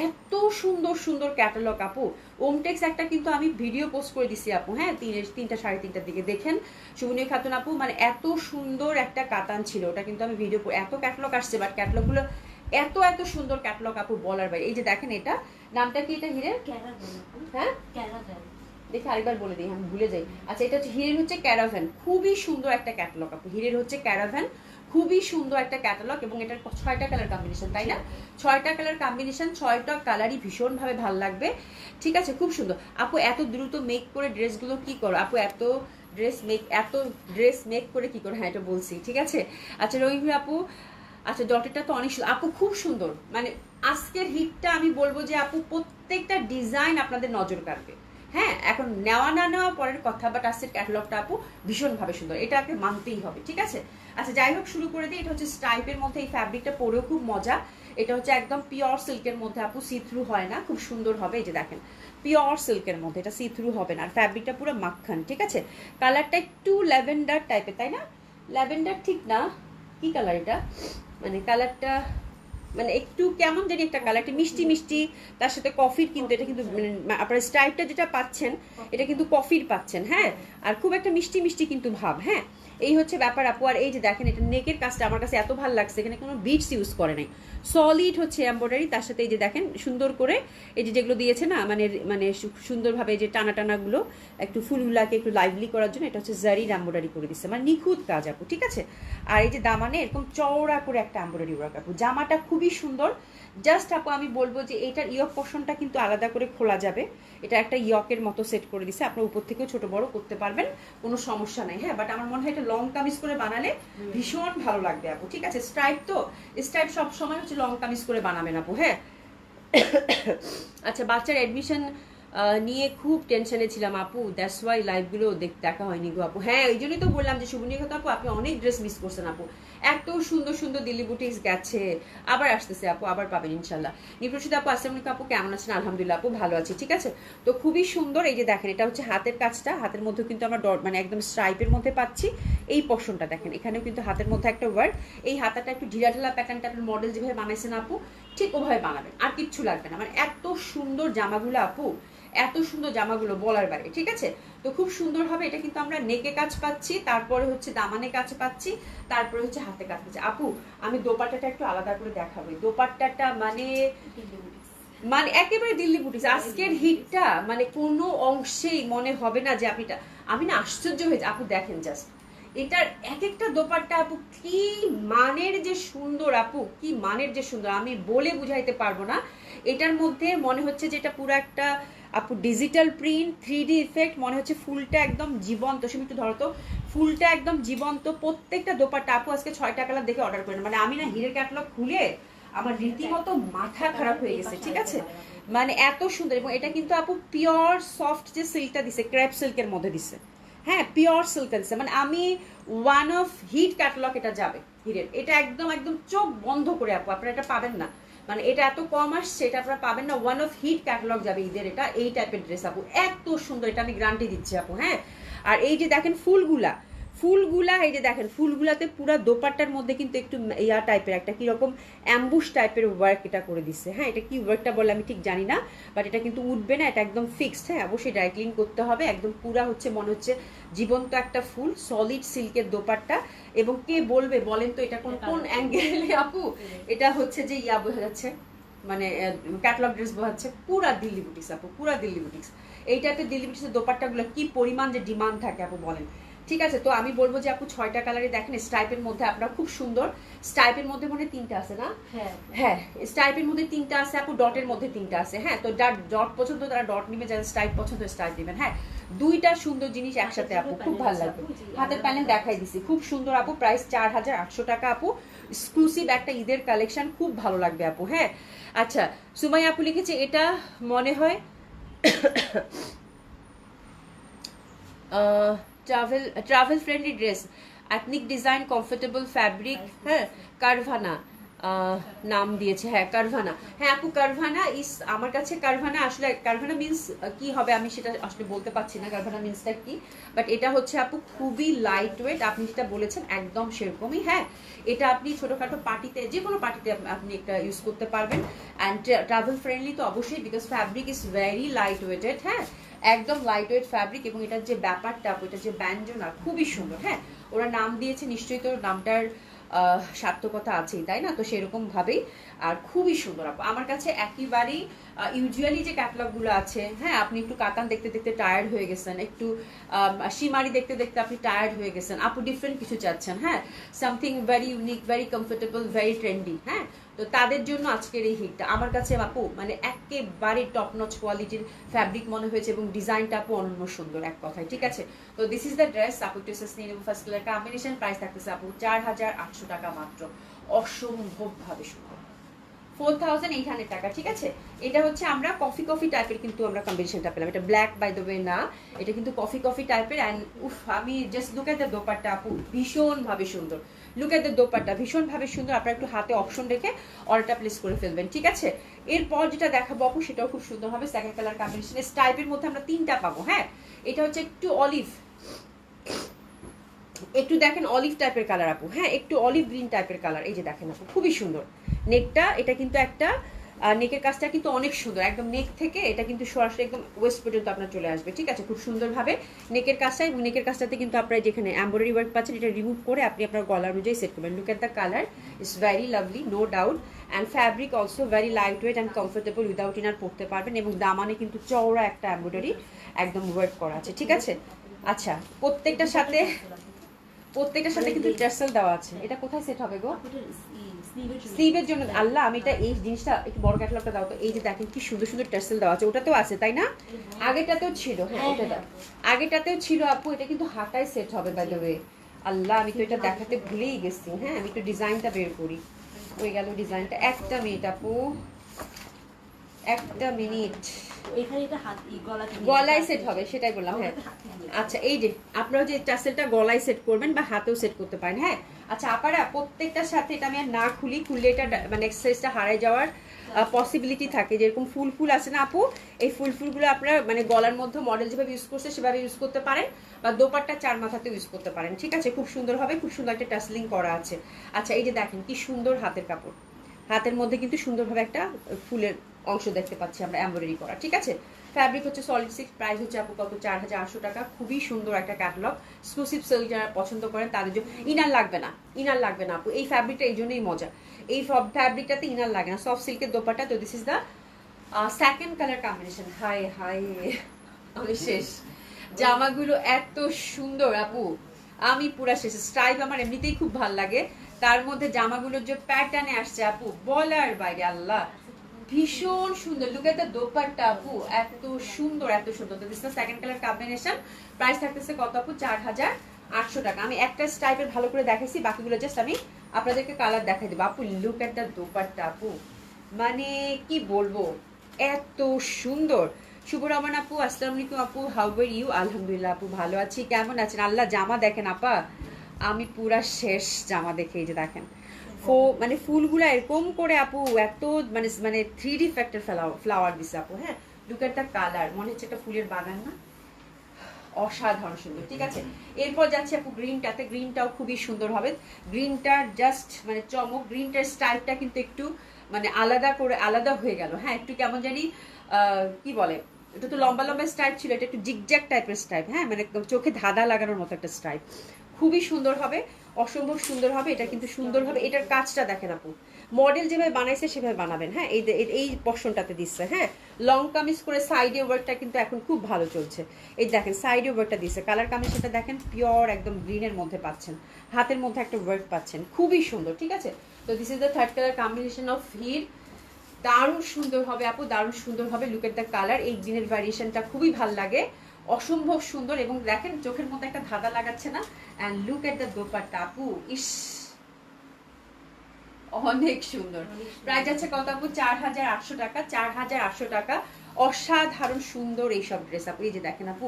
এত সুন্দর সুন্দর ক্যাটালগ আপু। ওমটেক্স একটা কিন্তু আমি ভিডিও পোস্ট করে দিছি আপু, হ্যাঁ 3টা 3:30টার দিকে দেখেন, শুভনীয় খাতুন আপু, মানে এত সুন্দর একটা কাতান ছিল ওটা, কিন্তু আমি ভিডিও এত ক্যাটালগ আসছে, বাট ক্যাটালগুলো এত এত সুন্দর ক্যাটালগ আপু বলার বাইরে। এই যে দেখেন এটা নামটা কি, এটা হিরের হ্যাঁ দেখে আরেকবার বলে দিই, আমি ভুলে যাই। আচ্ছা এটা হচ্ছে হিরের হচ্ছে ক্যারাভ্যান, খুবই সুন্দর একটা ক্যাটালগ আপু, হিরের হচ্ছে ক্যারাভ্যান, খুবই সুন্দর একটা ক্যাটালগ। এবং এটার 6টা কালার কম্বিনেশন, তাই না? 6টা কালার কম্বিনেশন, 6টা কালারই ভীষণভাবে ভালো লাগবে। ঠিক আছে, খুব সুন্দর আপু। এত দ্রুত মেক করে ড্রেসগুলো কি করো আপু? এত ড্রেস মেক করে কি করো? হ্যাঁ এটা বলছি, ঠিক আছে। আচ্ছা রহিম আপু, আচ্ছা ডটেরটা তো অনেক আপু খুব সুন্দর, মানে আজকের হিটটা আমি বলবো যে আপু প্রত্যেকটা ডিজাইন আপনাদের নজর কাড়বে। হ্যাঁ, এখন নেওয়া না নেওয়া পরের কথা, বাট আজকের ক্যাটালগটা আপু ভীষণভাবে সুন্দর, এটাকে মানতেই হবে। ঠিক আছে, আচ্ছা যাই হোক শুরু করে দিই। এটা হচ্ছে স্ট্রাইপের মধ্যে, এই ফ্যাব্রিকটা পরেও খুব মজা। এটা হচ্ছে একদম পিওর সিল্কের মধ্যে আপু, সি থ্রু হয় না, খুব সুন্দর হবে। এই যে দেখেন পিওর সিল্কের মধ্যে, এটা সি থ্রু হবে না, আর ফ্যাব্রিকটা পুরো মাখন। ঠিক আছে, কালারটা একটু ল্যাভেন্ডার টাইপের, তাই না? ল্যাভেন্ডার ঠিক না, কি কালার এটা, মানে কালারটা মানে একটু কেমন জানি একটা কালার, একটা মিষ্টি মিষ্টি, তার সাথে কফির, কিন্তু এটা কিন্তু আপনার স্ট্রাইপটা যেটা পাচ্ছেন এটা কিন্তু কফির পাচ্ছেন। হ্যাঁ, আর খুব একটা মিষ্টি মিষ্টি কিন্তু ভাব। হ্যাঁ, এই হচ্ছে ব্যাপার আপু। আর এই যে দেখেন এটা নেকের কাজটা আমার কাছে এত ভালো লাগছে, এখানে কোনো বিটস ইউজ করে নাই, সলিড হচ্ছে এমব্রয়ডারি, তার সাথে এই যে দেখেন সুন্দর করে এই যে যেগুলো দিয়েছে না, মানে মানে সুন্দরভাবে যে টানা টানাগুলো একটু ফুলগুলাকে একটু লাইভলি করার জন্য, এটা হচ্ছে জারির এমব্রয়ডারি করে দিচ্ছে, মানে নিখুঁত কাজ আপু। ঠিক আছে, আর এই যে দামানে এরকম চওড়া করে একটা এমব্রয়ডারি ওয়ার্ক আপু, জামাটা খুবই সুন্দর। জাস্ট আপু আমি বলবো যে এইটার ইয়ক পোর্শনটা কিন্তু আলাদা করে খোলা যাবে, এটা একটা ইয়কের মতো সেট করে দিছে, আপনার উপর থেকেও ছোট বড় করতে পারবেন, কোনো সমস্যা নাই। হ্যাঁ, বাট আমার মনে হয় এটা লং কামিজ করে বানালে ভীষণ ভালো লাগবে আপু। ঠিক আছে, স্ট্রাইপ তো স্ট্রাইপ সব সময় হচ্ছে লং কামিজ করে বানাবেন আপু। হ্যাঁ, আচ্ছা বাচ্চার অ্যাডমিশন নিয়ে খুব টেনশনে ছিলাম আপু, দ্যাটস ওয়াই লাইভগুলো দেখা হয়নি গো আপু। হ্যাঁ, ওই জন্যই তো বললাম যে শুভনীয় কথা আপু, আপনি অনেক ড্রেস মিস করছেন আপু, এত সুন্দর সুন্দর দিল্লি বুটিক্স গেছে, আবার আসতেছে আপু, আবার পাবেন ইনশাল্লাহ। নিপ্রসিদ আপু, আসসালামু আলাইকুম আপু, কেমন আছেন? আলহামদুলিল্লাহ আপু, ভালো আছি। ঠিক আছে, তো খুবই সুন্দর। এই যে দেখেন এটা হচ্ছে হাতের কাজটা, হাতের মধ্যে কিন্তু আমরা মানে একদম স্ট্রাইপের মধ্যে পাচ্ছি। এই পোর্শনটা দেখেন, এখানেও কিন্তু হাতের মধ্যে একটা ওয়ার্ক, এই হাতাটা একটু ঢিলা ঢালা প্যাটার্নটা আপনার মডেল যেভাবে বানাইছেন আপু ঠিক ওভাবে বানাবেন, আর কিচ্ছু লাগবে না। মানে এত সুন্দর জামাগুলো আপু, এত সুন্দর জামাগুলো বলার বাইরে। ঠিক আছে, তো খুব সুন্দর হবে। এটা কিন্তু আমরা নেকে কাজ পাচ্ছি, তারপরে হচ্ছে দামানে কাজ পাচ্ছি, তারপরে হচ্ছে হাতে কাজ পাচ্ছি আপু। আমি দোপাট্টাটা একটু আলাদা করে দেখাবো, দোপাট্টাটা মানে মানে একেবারে দিল্লি বুটিক্স। আজকের হিটটা মানে কোনো অংশেই মনে হবে না যে আপনি, আমি না আশ্চর্য হয়েছে আপু, দেখেন জাস্ট এটার এক একটা দোপাট্টা আপু কি মানের যে সুন্দর আপু, কি মানের যে সুন্দর, আমি বলে বুঝাইতে পারবো না। এটার মধ্যে মনে হচ্ছে যে এটা পুরো একটা আপু ডিজিটাল প্রিন্ট, 3D ইফেক্ট, মনে হচ্ছে ফুলটা একদম জীবন্ত। তুমি একটু ধরো তো, ফুলটা একদম জীবন্ত, প্রত্যেকটা দোপাট্টা আপু আজকে 6টা কালার দেখে অর্ডার করেন, মানে আমি না হিরের ক্যাটালগ খুলে আমার রীতিমতো মাথা খারাপ হয়ে গেছে। ঠিক আছে, মানে এত সুন্দর। এবং এটা কিন্তু আপু পিওর সফট যে সিল্কটা দিছে, ক্রেপ সিল্কের মধ্যে দিছে, হ্যাঁ পিওর সিল্ক দিছে। মানে আমি ওয়ান অফ হিট ক্যাটালগ এটা যাবে হিরের, এটা একদম একদম চোখ বন্ধ করে আপু আপনারা এটা পাবেন না। মানে এটা এত কম আসছে, এটা আপনারা পাবেন না। ওয়ান অফ হিট ক্যাটালগ যাবে ঈদের এটা, এই টাইপের ড্রেস আপু এত সুন্দর, এটা আমি গ্যারান্টি দিচ্ছি আপু। হ্যাঁ, আর এই যে দেখেন ফুলগুলা, ফুলগুলা এই যে দেখেন ফুলগুলাতে পুরো দোপাট্টার মধ্যে কিন্তু একটু ইয়া টাইপের একটা কিরকম অ্যাম্বুশ টাইপের ওয়ার্ক এটা করে দিচ্ছে। হ্যাঁ, এটা কি ওয়ার্কটা বলে আমি ঠিক জানি না, বাট এটা কিন্তু উঠবে না, এটা একদম ফিক্সড। হ্যাঁ, অবশ্যই ড্রাই ক্লিন করতে হবে। একদম পুরা হচ্ছে মনে হচ্ছে জীবন্ত একটা ফুল, সলিড সিল্কের দোপাট্টা। এবং কে বলবে বলেন তো এটা কোন কোন অ্যাঙ্গেলে আপু এটা হচ্ছে যে ইয়া বোঝা যাচ্ছে, মানে ক্যাটালগ ড্রেস বোঝাচ্ছে। পুরা দিল্লি বুটিক্স আপু, পুরা দিল্লি বুটিক্স। এই টাইপের দিল্লি বুটিক্সের দোপাট্টাগুলো কি পরিমাণ যে ডিমান্ড থাকে আপু বলেন। ঠিক আছে, তো আমি বলবো যে আপু 6টা কালারে দেখেন স্টাইপের মধ্যে আপনারা খুব সুন্দর। স্টাইপের মধ্যে মনে 3টা আছে না? হ্যাঁ, স্টাইপের মধ্যে 3টা আছে আপু, ডটের মধ্যে 3টা আছে। হ্যাঁ, তো যার ডট পছন্দ তারা ডট নিবে, যারা স্টাইপ পছন্দ স্টাইপ নেবেন। হ্যাঁ, দুইটা সুন্দর জিনিস একসাথে আপু, খুব ভালো লাগবে। হাতের প্যানেল দেখাই দিছি, খুব সুন্দর আপু। প্রাইস 4800 টাকা আপু, এক্সক্লুসিভ একটা ঈদের কালেকশন, খুব ভালো লাগবে আপু। হ্যাঁ, আচ্ছা সুমাই আপু লিখেছে এটা মনে হয় travel friendly dress, ethnic design, comfortable fabric. হ্যাঁ, কারভানা নাম দিয়েছে। হ্যাঁ কারভানা, হ্যাঁ আপু কারভানা ইস আমার কাছে কারভানা আসলে কারভানা মিন্স কি হবে আমি সেটা আসলে বলতে পারছি না কারভানা মিন্সটা কি, বাট এটা হচ্ছে আপু খুবই লাইট ওয়েট, আপনি যেটা বলেছেন একদম সেরকমই। হ্যাঁ, এটা আপনি ছোটখাটো পার্টিতে, যে কোনো পার্টিতে আপনি একটা ইউজ করতে পারবেন। অ্যান্ড ট্রাভেল ফ্রেন্ডলি তো অবশ্যই, because fabric is very light weighted. হ্যাঁ, একদম লাইট ওয়েট ফ্যাব্রিক, এবং এটার যে ব্যাপারটা এটার যে ব্যঞ্জনা খুবই সুন্দর। হ্যাঁ, ওরা নাম দিয়েছে নিশ্চয়ই তো নামটার সার্থকতা আছেই, তাই না? তো সেরকম ভাবেই, আর খুবই সুন্দর আপু আমার কাছে। একেবারেই ইউজুয়ালি যে ক্যাটালগুলো আছে, হ্যাঁ আপনি একটু কাতান দেখতে দেখতে টায়ার্ড হয়ে গেছেন, একটু সীমারি দেখতে দেখতে আপনি টায়ার্ড হয়ে গেছেন আপু, ডিফারেন্ট কিছু চাচ্ছেন। হ্যাঁ, something very unique, very comfortable, very trendy. হ্যাঁ, তো তাদের জন্য আজকের এই হিটটা আমার কাছে আপু মানে একেবারে টপ নচ কোয়ালিটির ফ্যাব্রিক মনে হয়েছে, এবং ডিজাইনটা আপু অনন্য সুন্দর এক কথায়। ঠিক আছে, তো দিস ইজ দ্য ড্রেস আপু, একটু নিয়ে নেবো। ফার্স্ট কালার কম্বিনেশন, প্রাইস থাকতেছে আপু 4800 টাকা মাত্র, অসম্ভব ভাবে সুন্দর, 4800 টাকা। ঠিক আছে, এটা হচ্ছে আমরা কফি কফি টাইপের কিন্তু আমরা কম্বিনেশনটা পেলাম। এটা ব্ল্যাক বাই দ্য ওয়ে না, এটা কিন্তু কফি কফি টাইপের। অ্যান্ড উফ, আমি just look at the dupatta আপু, ভীষণ ভাবে সুন্দর। লুক এট দ্য দোপাট্টা, ভীষণ ভাবে সুন্দর। আপনারা একটু হাতে অপশন রেখে অর্ডারটা প্লেস করে ফেলবেন। ঠিক আছে, এরপর যেটা দেখাবো আপু সেটাও খুব সুন্দর হবে। সেকেন্ড কালার কম্বিনেশন টাইপের মধ্যে আমরা 3টা পাবো। হ্যাঁ, এটা হচ্ছে একটু অলিভ, একটু দেখেন অলিভ টাইপের কালার আপু। হ্যাঁ, একটু অলিভ গ্রিন টাইপের কালার, এই যে দেখেন আপু খুবই সুন্দর। নেকটা এটা কিন্তু একটা নেকের কাজটা কিন্তু অনেক সুন্দর, একদম নেক থেকে এটা কিন্তু সরাসরি একদম ওয়েস্ট পর্যন্ত আপনার চলে আসবে। ঠিক আছে, খুব সুন্দরভাবে নেকের কাজটা, এবং নেকের কাজটাতে কিন্তু আপনারা যেখানে এমব্রয়ডারি ওয়ার্ক পাচ্ছেন এটা রিমুভ করে আপনি আপনার গলা অনুযায়ী সেট করবেন। Look at the colour, it's very lovely, no doubt. And fabric also very light weight and comfortable, without inner পরতে পারবেন। এবং দামানে কিন্তু চওড়া একটা এমব্রয়ডারি একদম ওয়ার্ক করা আছে। ঠিক আছে, আচ্ছা প্রত্যেকটার সাথে কিন্তু টার্সেল দেওয়া আছে। এটা কোথায় সেট হবে গো? স্লিভের জন্য। আল্লাহ, আমি এটা এই জিনিসটা একটু বড় ক্যাটালগটা দাও তো। এই যে দেখেন কি সুন্দর সুন্দর টার্সেল দেওয়া আছে, ওটাতেও আছে তাই না? আগেরটাতেও ছিল। হ্যাঁ, ওটা আগেরটাতেও ছিল আপু, এটা কিন্তু হাতায় সেট হবে বাই দ্য ওয়ে। আল্লাহ, আমি তো এটা দেখাতে ভুলেই গেছি। হ্যাঁ, আমি একটু ডিজাইনটা বের করি। হয়ে গেল ডিজাইনটা, একটা মিনিট আপু, একটা মিনিট। গলায় সেট হবে সেটাই বললাম। হ্যাঁ, আচ্ছা এই যে আপনারা যে টাসেলটা গলায় সেট করবেন বা হাতেও সেট করতে পারেন। হ্যাঁ, আচ্ছা আপারা প্রত্যেকটার সাথে এটা আমি আর না খুললে এটা মানে এক্সারসাইজটা হারাই যাওয়ার পসিবিলিটি থাকে। যেরকম ফুল ফুল আছে না আপু, এই ফুলগুলো আপনারা মানে গলার মধ্যে মডেল যেভাবে ইউজ করছে সেভাবে ইউজ করতে পারেন, বা দোপাট্টা 4 মাথাতে ইউজ করতে পারেন। ঠিক আছে, খুব সুন্দর হবে, খুব সুন্দর একটা টাসলিং করা আছে। আচ্ছা এই যে দেখেন কি সুন্দর হাতের কাপড়, হাতের মধ্যে কিন্তু সুন্দরভাবে একটা ফুলের অংশ দেখতে পাচ্ছি আমরা এমব্রয়ডারি করা। ঠিক আছে, ফ্যাব্রিক হচ্ছে সলিড সিল্ক, প্রাইস হচ্ছে আপু কত 4800 টাকা। খুবই সুন্দর একটা ক্যাটালগ, এক্সক্লুসিভ সিল্ক যারা পছন্দ করেন তাদের জন্য। ইনার লাগবে না, ইনার লাগবে না আপু, এই ফ্যাব্রিকটা এই জন্যই মজা, এই ফ্যাব্রিকটাতে ইনার লাগে না, সফট সিল্কের দোপাট্টা। তো this is the second colour combination. High high, আমি শেষ। জামাগুলো এত সুন্দর আপু, আমি পুরা শেষ। স্টাইপ আমার এমনিতেই খুব ভালো লাগে, তার মধ্যে জামাগুলোর যে প্যাটার্নে আসছে আপু বলার বাইরে। আল্লাহ, ভীষণ সুন্দর। লুক এট দ্য দোপাট্টা আপু, এত সুন্দর এত সুন্দর। তো this the second colour combination, price থাকতেছে কত আপু? 4800 টাকা। আমি একটা স্টাইপের ভালো করে দেখাইছি, বাকিগুলো জাস্ট আমি আপনাদেরকে কালার দেখাই দেবো। আপু লুক এট দ্য দোপাট্টা আপু, মানে কি বলবো, এত সুন্দর। শুভরমন আপু, আসসালামু আলাইকুম আপু, হাউ আর ইউ? আলহামদুলিল্লাহ আপু, ভালো আছি। কেমন আছেন? আল্লাহ, জামা দেখেন আপা, আমি পুরা শেষ জামা দেখে। এই যে দেখেন মানে ফুলগুলা এরকম করে আপু, এত মানে মানে 3D ফ্যাক্টর ফ্লাওয়ার দিছে আপু। হ্যাঁ, লুক এট দ্য কালার, মনে হচ্ছে একটা ফুলের বাগান না? অসাধারণ সুন্দর। ঠিক আছে, এরপর যাচ্ছে আপু গ্রিনটাতে। গ্রিনটাও খুবই সুন্দর হবে। গ্রিনটার জাস্ট মানে চমক। গ্রিনটার স্টাইলটা কিন্তু একটু মানে আলাদা হয়ে গেল। হ্যাঁ, একটু কেমন জানি কি বলে, এটা তো লম্বা লম্বা স্টাইপ ছিল, এটা একটু জিগজ্যাগ টাইপের স্টাইপ। হ্যাঁ, মানে একদম চোখে ধাঁধা লাগানোর মতো একটা স্টাইপ। খুবই সুন্দর হবে, অসম্ভব সুন্দর হবে। এটা কিন্তু সুন্দর হবে। এটার কাজটা দেখেন আপু, মডেল যেভাবে বানাইছে সেভাবে বানাবেন। হ্যাঁ, এই পশনটাতে দিচ্ছে। হ্যাঁ, লং কামিজ করে সাইডে ওয়ার্কটা কিন্তু এখন খুব ভালো চলছে। এই দেখেন সাইডে ওয়ার্কটা দিচ্ছে, কালার কামিজটা দেখেন পিওর একদম গ্রিনের মধ্যে পাচ্ছেন, হাতের মধ্যে একটা ওয়ার্ক পাচ্ছেন, খুবই সুন্দর। ঠিক আছে, তো this is the third colour combination of হির। দারুণ সুন্দর হবে আপু, দারুণ সুন্দর হবে। লুক এট দ্য কালার, এই গ্রিনের ভ্যারিয়েশনটা খুবই ভালো লাগে, অসম্ভব সুন্দর। এবং দেখেন চোখের মধ্যে একটা ধাঁধা লাগাচ্ছে না? And look at the dupatta আপু, ইস অনেক সুন্দর। প্রাইস আছে কত আপু? 4800 টাকা। 4800 টাকা। অসাধারণ সুন্দর এইসব ড্রেস আপু। এই যে দেখেন আপু,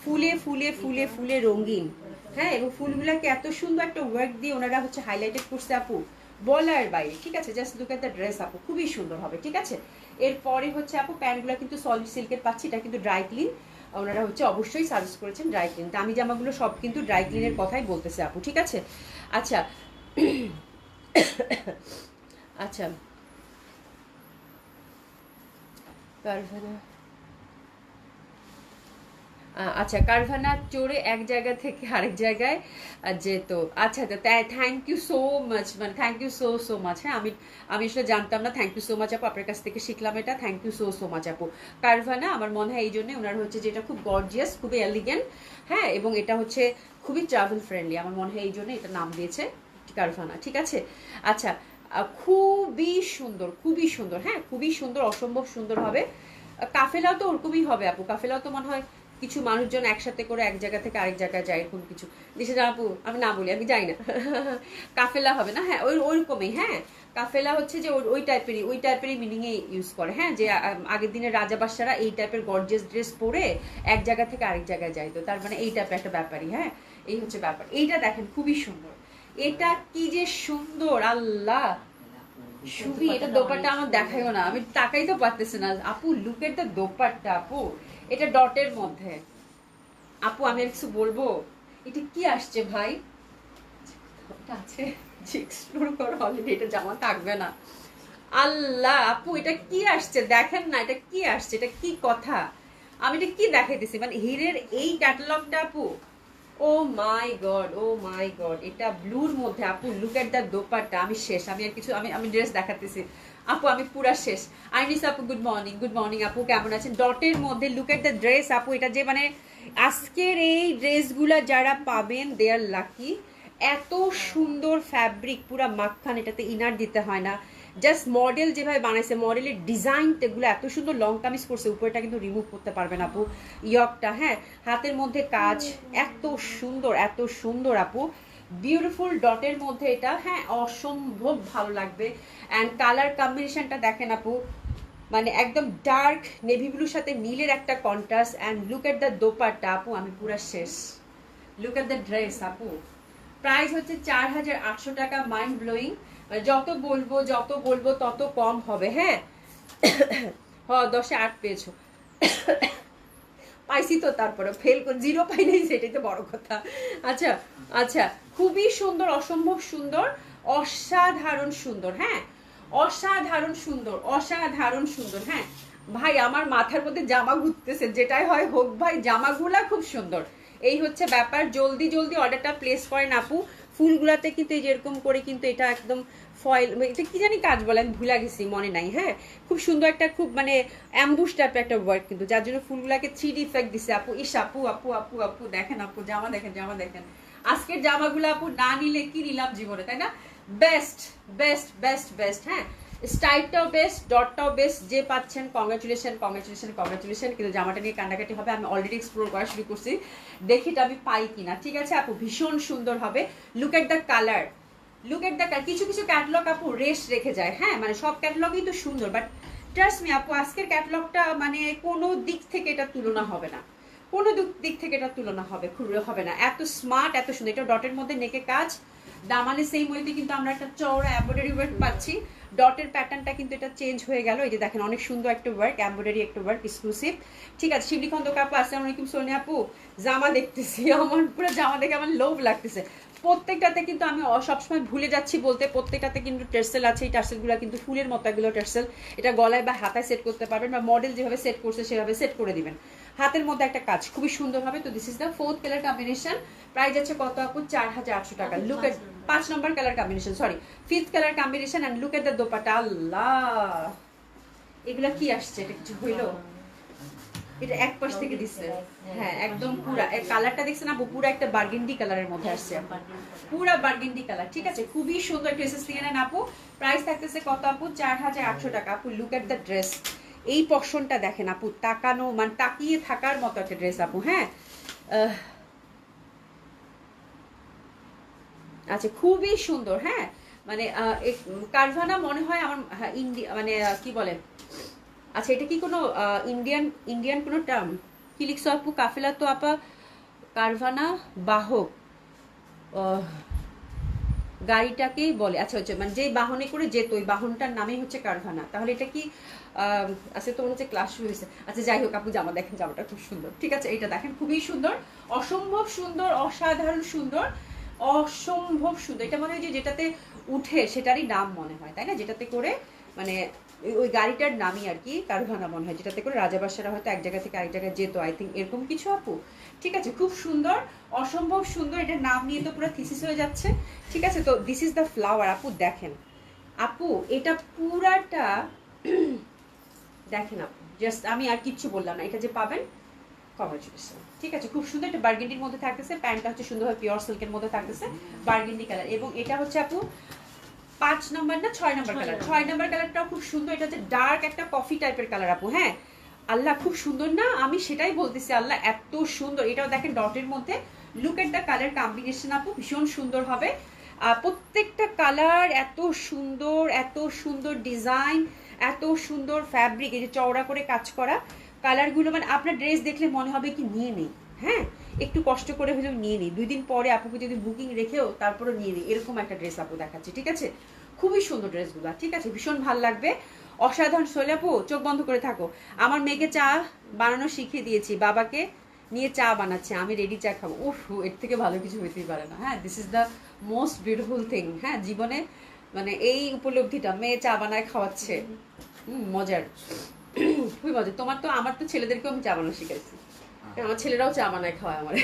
ফুলে ফুলে ফুলে ফুলে রঙিন। হ্যাঁ, এবং ফুলগুলাকে এত সুন্দর একটা ওয়ার্ক দিয়ে ওনারা হচ্ছে হাইলাইটেড করছে আপু, বলার বাইরে। ঠিক আছে, just look at the dress আপু, খুবই সুন্দর হবে। ঠিক আছে, এরপরে হচ্ছে আপু প্যান্টগুলো কিন্তু সলিড সিল্কের পাচ্ছি, এটা কিন্তু ড্রাই ক্লিন। ওনারা হচ্ছে অবশ্যই সার্ভিস করেছেন ড্রাই ক্লিন। দামি জামাগুলো সব কিন্তু ড্রাই ক্লিনের কথাই বলতেছে আপু। ঠিক আছে, আচ্ছা আচ্ছা, কারভানা, আচ্ছা কারভানা চড়ে এক জায়গা থেকে আরেক জায়গায় যেত। আচ্ছা, থ্যাংক ইউ সো মাচ, মানে thank you so so much. হ্যাঁ, আমি আসলে জানতাম না। থ্যাংক ইউ সো মাচ আপু, আপনার কাছ থেকে শিখলাম এটা। Thank you so so much আপু। কারভানা আমার মনে হয় এই জন্য ওনার হচ্ছে যেটা খুব গর্জিয়াস, খুবই এলিগেন্ট। হ্যাঁ, এবং এটা হচ্ছে খুবই ট্রাভেল ফ্রেন্ডলি, আমার মনে হয় এই জন্য এটা নাম দিয়েছে কারভানা। ঠিক আছে, আচ্ছা, খুবই সুন্দর, খুবই সুন্দর। হ্যাঁ, খুবই সুন্দর, অসম্ভব সুন্দর হবে। কাফেলাও তো ওরকমই হবে আপু। কাফেলাও তো মনে হয় কিছু মানুষজন একসাথে করে এক জায়গা থেকে আরেক জায়গায় যায়, এরকম কিছু। দেশে আপু আমি না বলি, আমি যাই না। কাফেলা হবে না? হ্যাঁ, ওইরকমই। হ্যাঁ, কাফেলা হচ্ছে যে ওই টাইপেরই মিনিং এ ইউজ করে। হ্যাঁ, যে আগের দিনের রাজা বাদশারা এই টাইপের গর্জিয়াস ড্রেস পরে এক জায়গা থেকে আরেক জায়গায় যাইতো, তার মানে এই টাইপের একটা ব্যাপারই। হ্যাঁ, এই হচ্ছে ব্যাপার। এইটা দেখেন খুবই সুন্দর, এটা কি যে সুন্দর, আল্লাহ। সুবি, এটা দোপাট্টা আমার দেখাইও না, আমি তাকাই তো পারতেছি না আপু। লুক এট দ্য দোপাট্টা আপু, এটা ডটের মধ্যে। আপু আমি আর কিছু বলবো? এটা কি আসছে ভাই? এটা আছে যে এক্সপ্লোর করো, অলরেডি এটা জামা থাকবে না। আল্লাহ আপু, এটা কি আসছে দেখেন না, এটা কি আসছে, এটা কি কথা? আমি এটা কি দেখাইতেছি, মানে হিরের এই ক্যাটালগটা আপু। ও মাই গড, ও মাই গড, এটা ব্লুর মধ্যে আপু। Look at the dupatta. আমি শেষ, আমি আর কিছু, আমি ড্রেস দেখাতেছি আপু, আমি পুরা শেষ। আইনিস আপু গুড মর্নিং, গুড মর্নিং আপু, কেমন আছেন? ডটের মধ্যে লুক এট দ্য ড্রেস আপু। এটা যে মানে আজকের এই ড্রেসগুলা যারা পাবেন দে আর লাকি। এত সুন্দর ফ্যাব্রিক, পুরা মাখন, এটাতে ইনার দিতে হয় না। জাস্ট মডেল যেভাবে বানাইছে, মডেলের ডিজাইনটা এগুলো এত সুন্দর। লং কামিজ করছে, উপরেটা কিন্তু রিমুভ করতে পারবেন আপু, ইয়কটা। হ্যাঁ, হাতের মধ্যে কাজ, এত সুন্দর, এত সুন্দর আপু। বিউটিফুল ডটের মধ্যে এটা। হ্যাঁ, অসম্ভব ভালো লাগবে। অ্যান্ড কালার কম্বিনেশনটা দেখেন আপু, মানে একদম ডার্ক নেভি ব্লুর সাথে নীলের একটা contrast. And look at the dupatta আপু, আমি পুরা শেষ। লুক এট দ্য ড্রেস আপু। প্রাইস হচ্ছে 4800 টাকা। মাইন্ড ব্লোয়িং, যত বলবো তত কম হবে। হ্যাঁ, হ 10-এ 8 পেয়েছো। পাইছি তো, তারপরে ফেল করে 0 পাই নাই, সেটাই তো বড় কথা। আচ্ছা আচ্ছা, খুবই সুন্দর, অসম্ভব সুন্দর, অসাধারণ সুন্দর। হ্যাঁ, অসাধারণ সুন্দর, অসাধারণ সুন্দর। হ্যাঁ ভাই, আমার মাথার মধ্যে জামা ঘুরতেছে, যেটাই হয় হোক ভাই, জামাগুলা খুব সুন্দর। এই হচ্ছে ব্যাপার। জলদি জলদি অর্ডারটা প্লেস করেন আপু। ফুলগুলাতে কিন্তু এই যেরকম করে কিন্তু এটা একদম ফয়েল, এটা কি জানি কাজ বলে, আমি ভুলে গেছি, মনে নাই। হ্যাঁ, খুব সুন্দর একটা, খুব মানে অ্যাম্বুশ টাইপের একটা ওয়ার্ক কিন্তু, যার জন্য ফুলগুলাকে 3D ইফেক্ট দিছে আপু। ইস আপু, আপু আপু আপু দেখেন আপু, জামা দেখেন, জামা দেখেন। আজকের জামাগুলো আপু না নিলে কি নিলাম জীবনে, তাই না? Best best best best. হ্যাঁ, স্টাইলটাও বেস্ট, ডটটাও বেস্ট। যে পাচ্ছেন কংগ্রাচুলেশন, কংগ্রাচুলেশন, কংগ্রাচুলেশন। কিন্তু জামাটা নিয়ে কান্নাকাটি হবে, আমি অলরেডি এক্সপ্লোর করা শুরু করছি, দেখি এটা আমি পাই কিনা। ঠিক আছে আপু, ভীষণ সুন্দর হবে। Look at the colour, look at the colour. কিছু কিছু ক্যাটালগ আপু রেশ রেখে যায়। হ্যাঁ, মানে সব ক্যাটালগই তো সুন্দর, বাট ট্রাস্ট মি আপু, আজকের ক্যাটালগটা মানে কোনো দিক থেকে এটা তুলনা হবে না, কোনো দিক থেকে এটা তুলনা হবে না। এত স্মার্ট, এত সুন্দর। এটা ডটের মধ্যে নেকে কাজ, দামানে সেম ওয়েতে কিন্তু আমরা একটা চওড়া এমব্রয়ডারি ওয়ার্ক পাচ্ছি। ডটের প্যাটার্নটা কিন্তু এটা চেঞ্জ হয়ে গেল। এই যে দেখেন অনেক সুন্দর একটা ওয়ার্ক, এমব্রয়ডারি একটা ওয়ার্ক এক্সক্লুসিভ। ঠিক আছে, শিবলি খন্দকার আপু আসসালামু আলাইকুম। সোনিয়া আপু জামা দেখতেছি, আমার পুরো জামা দেখে আমার লোভ লাগতেছে। প্রত্যেকটাতে কিন্তু আমি সবসময় ভুলে যাচ্ছি বলতে, প্রত্যেকটাতে কিন্তু টার্সেল আছে। এই টার্সেলগুলো কিন্তু ফুলের মতো এগুলো টার্সেল। এটা গলায় বা হাতায় সেট করতে পারবেন, বা মডেল যেভাবে সেট করছে সেভাবে সেট করে দিবেন। হাতের মধ্যে একটা কাজ খুবই সুন্দর হবে। তো this is the 4th colour combination. Price আছে কত আপু? 4800 টাকা। Look at 5 number colour combination, sorry 5th colour combination. And look at the dupatta. আল্লাহ, এগুলা কি আসছে? এটা কিছু হইলো? এটা এক পাশ থেকে দিচ্ছে, হ্যাঁ একদম পুরা কালারটা দেখছেন আপু, পুরো একটা বার্গেন্ডি কালারের মধ্যে আসছে, পুরা বার্গেন্ডি কালার। ঠিক আছে, খুবই সুন্দর। ড্রেসেস নিয়ে নেন আপু। প্রাইস থাকতেছে কত আপু? 4800 টাকা। আপু লুক এট দ্য ড্রেস। এই পশনটা দেখেন আপু, তাকানো মানে তাকিয়ে থাকার মতো একটা ড্রেস আপু। হ্যাঁ আচ্ছা, খুবই সুন্দর। হ্যাঁ মানে কারভানা মনে হয় আমার, ইন্ডিয়া মানে কি বলে, আচ্ছা এটা কি কোনো ইন্ডিয়ান কোনো টার্ম? কি লিখছো আপু? কাফেলা তো আপা কারভানা বাহক গাড়িটাকেই বলে। আচ্ছা হচ্ছে মানে যে বাহনে করে যেত, ওই বাহনটার নামই হচ্ছে কারভানা। তাহলে এটা কি আচ্ছা তোমার হচ্ছে ক্লাস শুরু হয়েছে। আচ্ছা যাই হোক আপু, জামা দেখেন, জামাটা খুব সুন্দর। ঠিক আছে, এটা দেখেন খুবই সুন্দর, অসম্ভব সুন্দর, অসাধারণ সুন্দর, অসম্ভব সুন্দর। এটা মনে হয় যে যেটাতে উঠে সেটারই নাম মনে হয়, তাই না? যেটাতে করে মানে ওই গাড়িটার নামই আর কি কারভানা মনে হয়, যেটাতে করে রাজাবাসারা হয়তো এক জায়গা থেকে আরেক জায়গায় যেত। আই থিঙ্ক এরকম কিছু আপু। ঠিক আছে, খুব সুন্দর, অসম্ভব সুন্দর। এটার নাম নিয়ে তো পুরো থিসিস হয়ে যাচ্ছে। ঠিক আছে, তো দিস ইজ দ্য ফ্লাওয়ার আপু। দেখেন আপু, এটা পুরাটা দেখেন আপু, জাস্ট আমি আর কিচ্ছু বললাম না। এটা যে পাবেন, কংগ্রেচুলেশন। ঠিক আছে, খুব সুন্দর। এটা বার্গেন্ডির মধ্যে থাকতেছে, প্যান্টটা হচ্ছে সুন্দরভাবে পিওর সিল্কের মধ্যে থাকতেছে, বার্গেন্ডি কালার। এবং এটা হচ্ছে আপু 5 নম্বর না 6 নম্বর কালার? 6 নম্বর কালারটাও খুব সুন্দর। এটা হচ্ছে ডার্ক একটা কফি টাইপের কালার আপু। হ্যাঁ আল্লাহ, খুব সুন্দর না? আমি সেটাই বলতেছি, আল্লাহ এত সুন্দর। এটাও দেখেন ডটের মধ্যে। Look at the colour combination আপু, ভীষণ সুন্দর হবে। প্রত্যেকটা কালার এত সুন্দর, এত সুন্দর ডিজাইন, এত সুন্দর ফ্যাব্রিক। এই যে চওড়া করে কাজ করা কালারগুলো, মানে আপনার ড্রেস দেখলে মনে হবে কি নিয়ে নেই। হ্যাঁ একটু কষ্ট করে হলেও নিয়ে নিই, 2 দিন পরে আপুকে যদি বুকিং রেখেও তারপরে নিয়ে নিই, এরকম একটা ড্রেস আপু দেখাচ্ছি। ঠিক আছে, খুবই সুন্দর ড্রেসগুলো। ঠিক আছে, ভীষণ ভালো লাগবে, অসাধারণ। সোলে আপু চোখ বন্ধ করে থাকো। আমার মেয়েকে চা বানানো শিখিয়ে দিয়েছি, বাবাকে নিয়ে চা বানাচ্ছে, আমি রেডি চা খাবো। উফ, এর থেকে ভালো কিছু হইতেই পারে না। হ্যাঁ this is the most beautiful thing. হ্যাঁ জীবনে মানে এই উপলব্ধিটা, মেয়ে চা বানায় খাওয়াচ্ছে, মজার, খুবই মজার। তোমার তো, আমার তো ছেলেদেরকেও আমি চা বানানো শিখাইছি, আমার ছেলেরাও চা বানায় খাওয়ায় আমার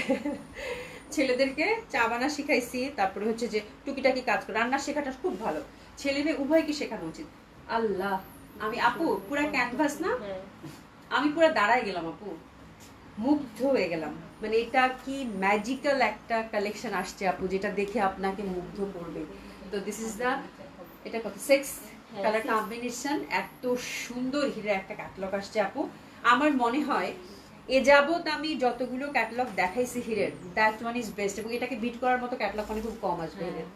ছেলেদেরকে চা বানা শিখাইছি। তারপরে হচ্ছে যে টুকিটাকি কাজ করে, রান্না শেখাটা খুব ভালো, ছেলে মেয়ে উভয়কে শেখানো উচিত। আল্লাহ, আমি আপু পুরা ক্যানভাস না, আমি পুরা দাঁড়ায় গেলাম আপু, মুগ্ধ হয়ে গেলাম। মানে এটা কি ম্যাজিক্যাল একটা কালেকশন আসছে আপু, যেটা দেখে আপনাকে মুগ্ধ করবে। তো দিস ইজ দ্য, এটা কত 6 কালার কম্বিনেশন। এত সুন্দর হিরে একটা ক্যাটালগ আসছে আপু। আমার মনে হয় এ যাবত আমি যতগুলো ক্যাটালগ দেখাইছি হিরের, দ্যাট ওয়ান ইজ বেস্ট। এবং এটাকে বিট করার মতো ক্যাটালগ মানে খুব কম আসবে হিরের।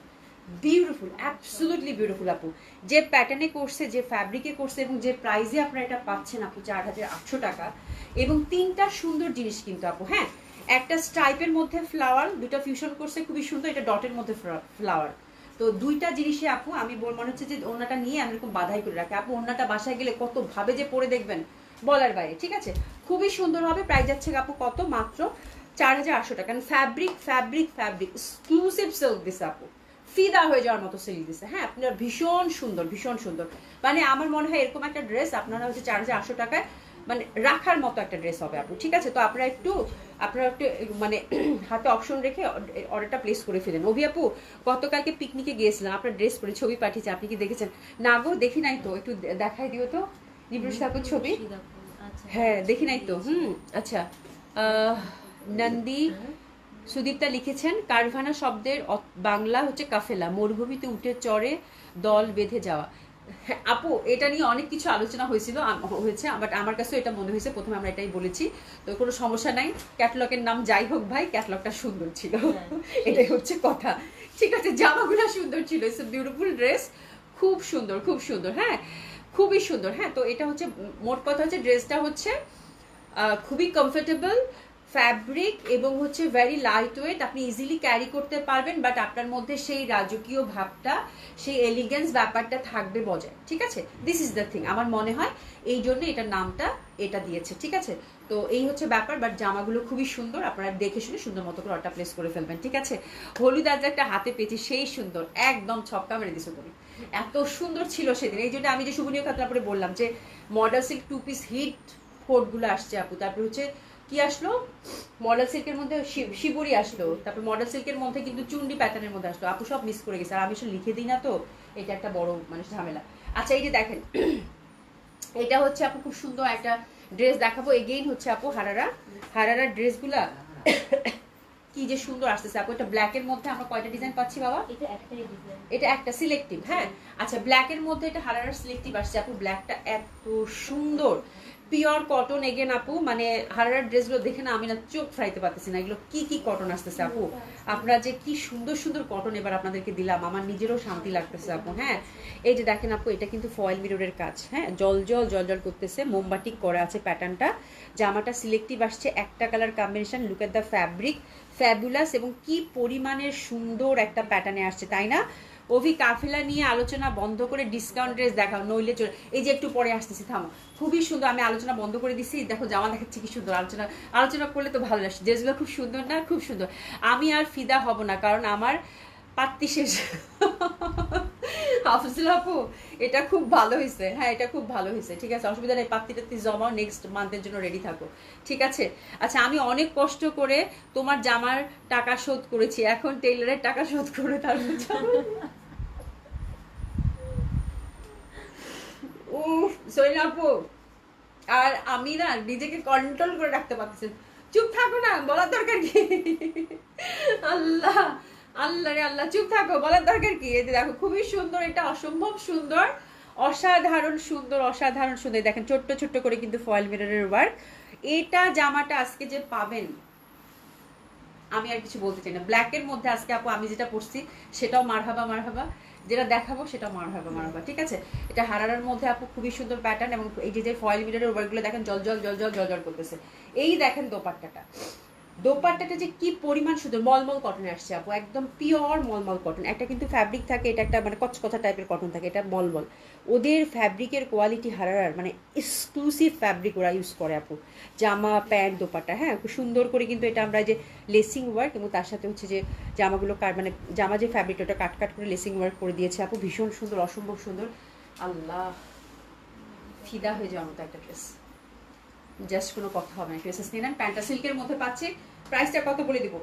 বিউটিফুল, অ্যাবসলিউটলি বিউটিফুল আপু। যে প্যাটার্নে করছে, যে ফ্যাব্রিকে করছে, এবং যে প্রাইসে আপনারা এটা পাচ্ছেন আপু 4800 টাকা। এবং 3টা সুন্দর জিনিস কিন্তু আপু। হ্যাঁ একটা স্ট্রাইপের মধ্যে ফ্লাওয়ার, 2টা ফিউশন করছে খুবই সুন্দর। এটা ডটের মধ্যে ফ্লাওয়ার। তো 2টা জিনিসে আপু আমি মনে হচ্ছে যে ওনাটা নিয়ে আমি এরকম বাধাই করে রাখি আপু। ওনাটা বাসায় গেলে কত ভাবে যে পরে দেখবেন বলার বাইরে। ঠিক আছে, খুবই সুন্দর হবে। প্রাইস যাচ্ছে আপু কত? মাত্র 4800 টাকা। কারণ fabric fabric fabric exclusive silk দিছে আপু, ফিদা হয়ে যাওয়ার মতো সিল্ক দিছে। হ্যাঁ আপনার ভীষণ সুন্দর, ভীষণ সুন্দর। মানে আমার মনে হয় এরকম একটা ড্রেস আপনারা হচ্ছে 4800 টাকায় মানে রাখার মতো একটা ড্রেস হবে আপু। ঠিক আছে, তো আপনারা একটু মানে হাতে অপশন রেখে অর্ডারটা প্লেস করে ফেলেন। অভি আপু গতকালকে পিকনিকে গিয়েছিলাম, আপনার ড্রেস পরে ছবি পাঠিয়েছে, আপনি কি দেখেছেন? না গো দেখি নাই তো, একটু দেখাই দিও তো নিবৃষ ঠাকুর ছবি। হ্যাঁ দেখি নাই তো। আচ্ছা, নন্দী সুদীপ্তা লিখেছেন কারভানা শব্দের বাংলা হচ্ছে কাফেলা, মরুভূমিতে উঠে চড়ে দল বেঁধে যাওয়া। আপু এটা নিয়ে অনেক কিছু আলোচনা হয়েছিল, হয়েছে, বাট আমার কাছে এটা মনে হয়েছে, প্রথমে আমরা এটাই বলেছি, তো কোনো সমস্যা নাই। ক্যাটালগের নাম যাই হোক ভাই, ক্যাটালগটা সুন্দর ছিল, এটাই হচ্ছে কথা। ঠিক আছে, জামাগুলো সুন্দর ছিল, ইটস এ বিউটিফুল ড্রেস, খুব সুন্দর, খুব সুন্দর। হ্যাঁ খুবই সুন্দর। হ্যাঁ, তো এটা হচ্ছে মোট কথা হচ্ছে ড্রেসটা হচ্ছে খুবই কমফোর্টেবল ফ্যাব্রিক এবং হচ্ছে ভেরি লাইট ওয়েট, আপনি ইজিলি ক্যারি করতে পারবেন, বাট আপনার মধ্যে সেই রাজকীয় ভাবটা, সেই এলিগেন্স ব্যাপারটা থাকবে বজায়। ঠিক আছে, দিস ইজ দ্য থিং। আমার মনে হয় এই জন্য এটার নামটা এটা দিয়েছে। ঠিক আছে, তো এই হচ্ছে ব্যাপার। বাট জামাগুলো খুবই সুন্দর, আপনারা দেখে শুনে সুন্দর মতো করে অর্ডার প্লেস করে ফেলবেন। ঠিক আছে, হলুদ আজ একটা হাতে পেয়েছি, সেই সুন্দর, একদম ছক্কা মেরে দিছো তুমি, এত সুন্দর ছিল সেদিন। এই জন্য আমি যে শুভনীয় খাতুন পরে বললাম যে মডেল সিল্ক 2 পিস হিট কোটগুলো আসছে আপু। তারপর হচ্ছে কি আসলো, মডেল সিল্কের মধ্যে শিবুরি আসলো, তারপর মডেল সিল্কের মধ্যে কিন্তু চুন্ডি প্যাটার্নের মধ্যে আসলো। আপু সব মিস করে গেছে, আর আমি আসলে লিখে দিই না, তো এটা একটা বড় মানে ঝামেলা। আচ্ছা, এই যে দেখেন, এটা হচ্ছে আপু খুব সুন্দর একটা ড্রেস দেখাবো। এগেইন হচ্ছে আপু হারারা ড্রেসগুলা কি যে সুন্দর আসতেছে আপু। এটা ব্ল্যাকের মধ্যে আমরা কয়টা ডিজাইন পাচ্ছি বাবা? এটা একটা সিলেক্টিভ। হ্যাঁ, আচ্ছা, ব্ল্যাকের মধ্যে এটা হারারা সিলেক্টিভ আসছে আপু। ব্ল্যাকটা এত সুন্দর, পিওর কটন এগেন আপু। মানে হারারার ড্রেসগুলো দেখে না আমি না চোখ ফ্রাইতে পারতেছি না, এগুলো কি কি কটন আসতেছে আপু। আপনারা যে কি সুন্দর সুন্দর কটন এবার আপনাদেরকে দিলাম, আমার নিজেরও শান্তি লাগতেছে আপু। হ্যাঁ, এই যে দেখেন আপু, এটা কিন্তু ফয়েল মিররের কাজ। হ্যাঁ, জল জল জল জল করতেছে, মোমবাটিক করা আছে প্যাটার্নটা। জামাটা সিলেক্টিভ আসছে, একটা colour combination, look at the fabric, fabulous, এবং কি পরিমাণের সুন্দর একটা প্যাটার্নে আসছে, তাই না? অভি, কাফেলা নিয়ে আলোচনা বন্ধ করে ডিসকাউন্ট ড্রেস দেখাও, নইলে চলে। এই যে একটু পরে আসতেছি, থামো। খুবই সুন্দর, আমি আলোচনা বন্ধ করে দিচ্ছি। দেখো জামা দেখাচ্ছি কি সুন্দর, আলোচনা করলে তো ভালো লাগছে। ড্রেসগুলো খুব সুন্দর না? খুব সুন্দর। আমি আর ফিদা হব না, কারণ আমার পাত্তি শেষ। হাফিজুল আপু, এটা খুব ভালো হয়েছে। হ্যাঁ, এটা খুব ভালো হয়েছে। ঠিক আছে, অসুবিধা নেই, পাত্তি টাত্তি জমাও, নেক্সট মান্থের জন্য রেডি থাকো। ঠিক আছে, আচ্ছা, আমি অনেক কষ্ট করে তোমার জামার টাকা শোধ করেছি, এখন টেইলারের টাকা শোধ করে তারপর সোহেল আপু, আর আমি না নিজেকে কন্ট্রোল করে রাখতে পারতেছি। চুপ থাকো না, বলার দরকার কি? আল্লাহ আল্লাহ রে আল্লাহ, চুপ থাকো, বলার দরকার কি? এই দেখো খুবই সুন্দর, এটা অসম্ভব সুন্দর, অসাধারণ সুন্দর, অসাধারণ সুন্দর। দেখেন ছোট্ট ছোট্ট করে কিন্তু ফয়েল মিররের ওয়ার্ক। এটা জামাটা আজকে যে পাবেন, আমি আর কিছু বলতে চাই না। ব্ল্যাকের মধ্যে আজকে আপু আমি যেটা পরছি সেটাও মারহাবা মারহাবা, যেটা দেখাবো সেটাও মারহাবা মারহাবা। ঠিক আছে, এটা হারারার মধ্যে আপু খুবই সুন্দর প্যাটার্ন, এবং এই যে ফয়েল মিররের ওয়ার্কগুলো দেখেন জল জল জল জল জল জল করতেছে। এই দেখেন দোপাট্টাটা যে কি পরিমাণ সুন্দর, মলমল কটনে আসছে আপু, একদম পিওর মলমল কটন। একটা কিন্তু ফ্যাব্রিক থাকে, এটা একটা মানে কচকচা টাইপের কটন থাকে, এটা মলমল। ওদের ফ্যাব্রিকের কোয়ালিটি হারারার মানে এক্সক্লুসিভ ফ্যাব্রিক ওরা ইউজ করে আপু, জামা প্যান্ট দোপাট্টা। হ্যাঁ, খুব সুন্দর করে কিন্তু এটা আমরা যে লেসিং ওয়ার্ক, এবং তার সাথে হচ্ছে যে জামাগুলো মানে জামা যে ফ্যাব্রিকটা ওটা কাট কাট করে লেসিং ওয়ার্ক করে দিয়েছে আপু, ভীষণ সুন্দর, অসম্ভব সুন্দর। আল্লাহ, ফিদা হয়ে যাওয়ার মতো একটা ড্রেস, জাস্ট কোনো কথা হবে না। ড্রেসেস নিয়ে নেন, প্যান্টটা সিল্কের মধ্যে পাচ্ছে। প্রাইসটা কত বলে দিব?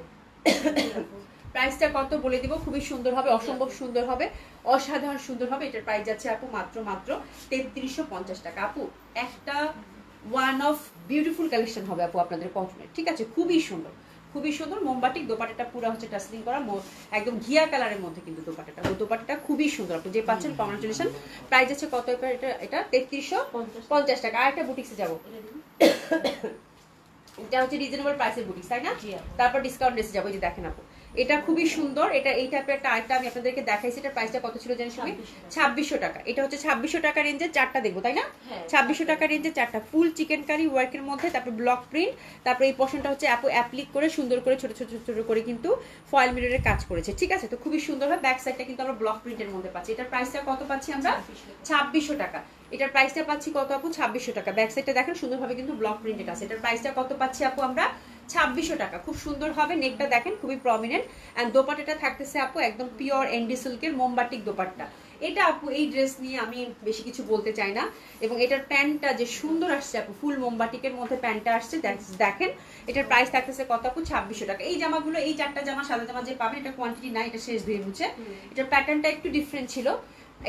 প্রাইসটা কত বলে দিব? খুবই সুন্দর হবে, অসম্ভব সুন্দর হবে, অসাধারণ সুন্দর হবে। এটার প্রাইস যাচ্ছে আপু মাত্র 3350 টাকা। আপু একটা ওয়ান অফ বিউটিফুল কালেকশন হবে আপু আপনাদের কটনের। ঠিক আছে, খুবই সুন্দর, খুবই সুন্দর। মোমবাটিক দোপাট্টাটা পুরো হচ্ছে টাসলিং করা, একদম ঘিয়া কালারের মধ্যে কিন্তু দোপাট্টাটা খুবই সুন্দর। আপনি যে পাচ্ছেন, কংগ্রাচুলেশন। প্রাইস আছে কত? এটা 3350 টাকা। আর একটা বুটিক্সে যাবো, এটা হচ্ছে রিজনেবল প্রাইসের বুটিক্স, তাই না? তারপর ডিসকাউন্ট রেসে যাবো। এই যে দেখেন আপু, এটা খুবই সুন্দর। এটা এই টাইপের একটা আইটেম আমি আপনাদেরকে দেখাইছি। এটার প্রাইসটা কত ছিল জানেন সবাই? 2600 টাকা। এটা হচ্ছে 2600 টাকা রেঞ্জের চারটা দেখবো, তাই না? 2600 টাকা রেঞ্জের চারটা ফুল চিকেন কারি ওয়ার্কের মধ্যে, তারপর ব্লক প্রিন্ট, তারপর এই পোর্শনটা হচ্ছে আপু অ্যাপ্লিক করে সুন্দর করে ছোট ছোট ছোট করে কিন্তু ফয়েল মিররের কাজ করেছে। ঠিক আছে, তো খুবই সুন্দর হয়। ব্যাক সাইডটা কিন্তু আমরা ব্লক প্রিন্টের মধ্যে পাচ্ছি। এটার প্রাইসটা কত পাচ্ছি আমরা? 2600 টাকা। এটার প্রাইসটা পাচ্ছি কত আপু? 2600 টাকা। ব্যাক সাইডটা দেখেন সুন্দরভাবে কিন্তু ব্লক প্রিন্টেড আছে। এটার প্রাইসটা কত পাচ্ছি আপু আমরা? 2600 টাকা। খুব সুন্দর হবে, নেকটা দেখেন খুবই প্রমিনেন্ট, এন্ড দোপাট্টাটা থাকতেছে আপু একদম পিওর এন্ডি সিল্কের মোমবাটিক দোপাট্টা। এটা আপু এই ড্রেস নিয়ে আমি বেশি কিছু বলতে চাই না। এবং এটার প্যান্টটা যে সুন্দর আসছে আপু, ফুল মোমবাটিকের মধ্যে প্যান্টটা আসছে, দেখেন। এটার প্রাইস থাকতেছে কত আপু? 2600 টাকা। এই জামাগুলো, এই চারটা জামা, সাদা জামা যে পাবেন, এটা কোয়ান্টিটি না, এটা শেষ ধুয়ে মুছে। এটার প্যাটার্নটা একটু ডিফারেন্ট ছিল।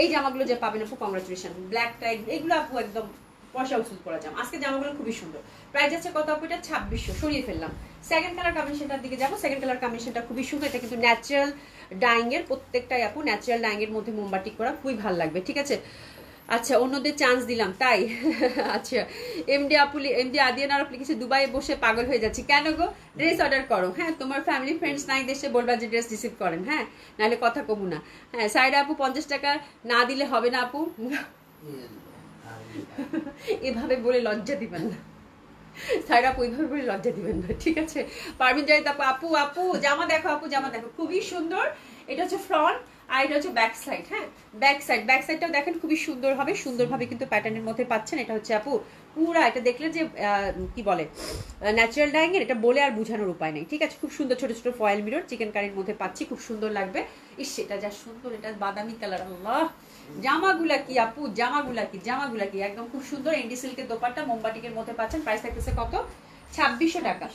এই জামাগুলো যে পাবেন আপু, কংগ্রাচুলেশন। ব্ল্যাকটা এগুলো আপু একদম পয়সা উসুল করা জামা। আজকে জামাগুলো খুবই সুন্দর। প্রাইস আছে কত আপু? এটা 2600। সরিয়ে ফেললাম। সেকেন্ড কালার কম্বিনেশনটার দিকে যাবো। সেকেন্ড কালার কম্বিনেশনটা খুবই সুন্দর। এটা কিন্তু ন্যাচারাল ডাইং এর, প্রত্যেকটাই আপু ন্যাচারাল ডাইং এর মধ্যে মোমবাটিক করা, খুবই ভালো লাগবে। ঠিক আছে, আচ্ছা, অন্যদের চান্স দিলাম তাই। আচ্ছা, এমডি আদিয়ান আর লিখেছে দুবাইয়ে বসে পাগল হয়ে যাচ্ছি। কেন গো? ড্রেস অর্ডার করো। হ্যাঁ, তোমার ফ্যামিলি ফ্রেন্ডস নাই দেশে, বলবা যে ড্রেস রিসিভ করেন। হ্যাঁ, নাহলে কথা কমু না। হ্যাঁ, সাইডা আপু 50 টাকা না দিলে হবে না আপু। এভাবে বলে লজ্জা দিবেন না সাইরা আপু, এইভাবে বলে লজ্জা দিবেন না, ঠিক আছে? পারমিন জাহিদ আপু, আপু আপু জামা দেখো, আপু জামা দেখো, খুবই সুন্দর। এটা হচ্ছে ফ্রন্ট আর এটা হচ্ছে ব্যাক সাইড। হ্যাঁ, ব্যাক সাইডটাও দেখেন খুবই সুন্দর হবে, সুন্দরভাবে কিন্তু প্যাটার্নের মধ্যে পাচ্ছেন। এটা হচ্ছে আপু পুরা, এটা দেখলে যে কি বলে ন্যাচারাল ডাইং এর, এটা বলে আর বোঝানোর উপায় নেই, ঠিক আছে? খুব সুন্দর ছোট ছোট ফয়েল মিরর চিকেন কারির মধ্যে পাচ্ছি, খুব সুন্দর লাগবে। ইস, এটা যা সুন্দর, এটা বাদামি কালার, আল্লাহ! জামাগুলা কি আপু, জামাগুলা কি একদম খুব সুন্দর। এন্ডি সিল্কের দোপাট্টা মোমবাটিকের মধ্যে পাচ্ছেন। প্রাইস থাকতেছে কত? 2600 টাকা।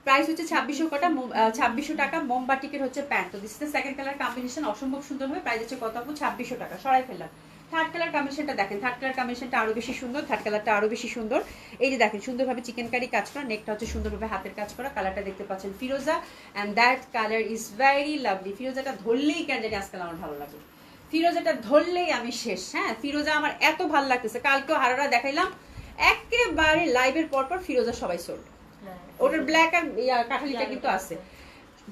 প্রাইস হচ্ছে 2600 টাকা। মোমবাটিকের হচ্ছে প্যান্ট। তো this is the second colour combination, অসম্ভব সুন্দর হবে। প্রাইস হচ্ছে কত আপু? 2600 টাকা। সরাই ফেললাম। থার্ড কালার কম্বিনেশনটা দেখেন, থার্ড কালার কম্বিনেশনটা আরো বেশি সুন্দর, থার্ড কালারটা আরো বেশি সুন্দর। এই যে দেখেন সুন্দরভাবে চিকেন কারি কাজ করা, নেকটা হচ্ছে সুন্দরভাবে হাতের কাজ করা, কালারটা দেখতে পাচ্ছেন ফিরোজা, and that colour is very lovely. ফিরোজাটা ধরলেই কেন জানি আজকাল আমার ভালো লাগে, ফিরোজাটা ধরলেই আমি শেষ। হ্যাঁ, ফিরোজা আমার এত ভালো লাগতেছে, কালকেও হারারা দেখাইলাম, একেবারে লাইভের পরপর ফিরোজা সবাই সোল্ড। ওটার ব্ল্যাক আর কাঠালিটা কিন্তু আছে।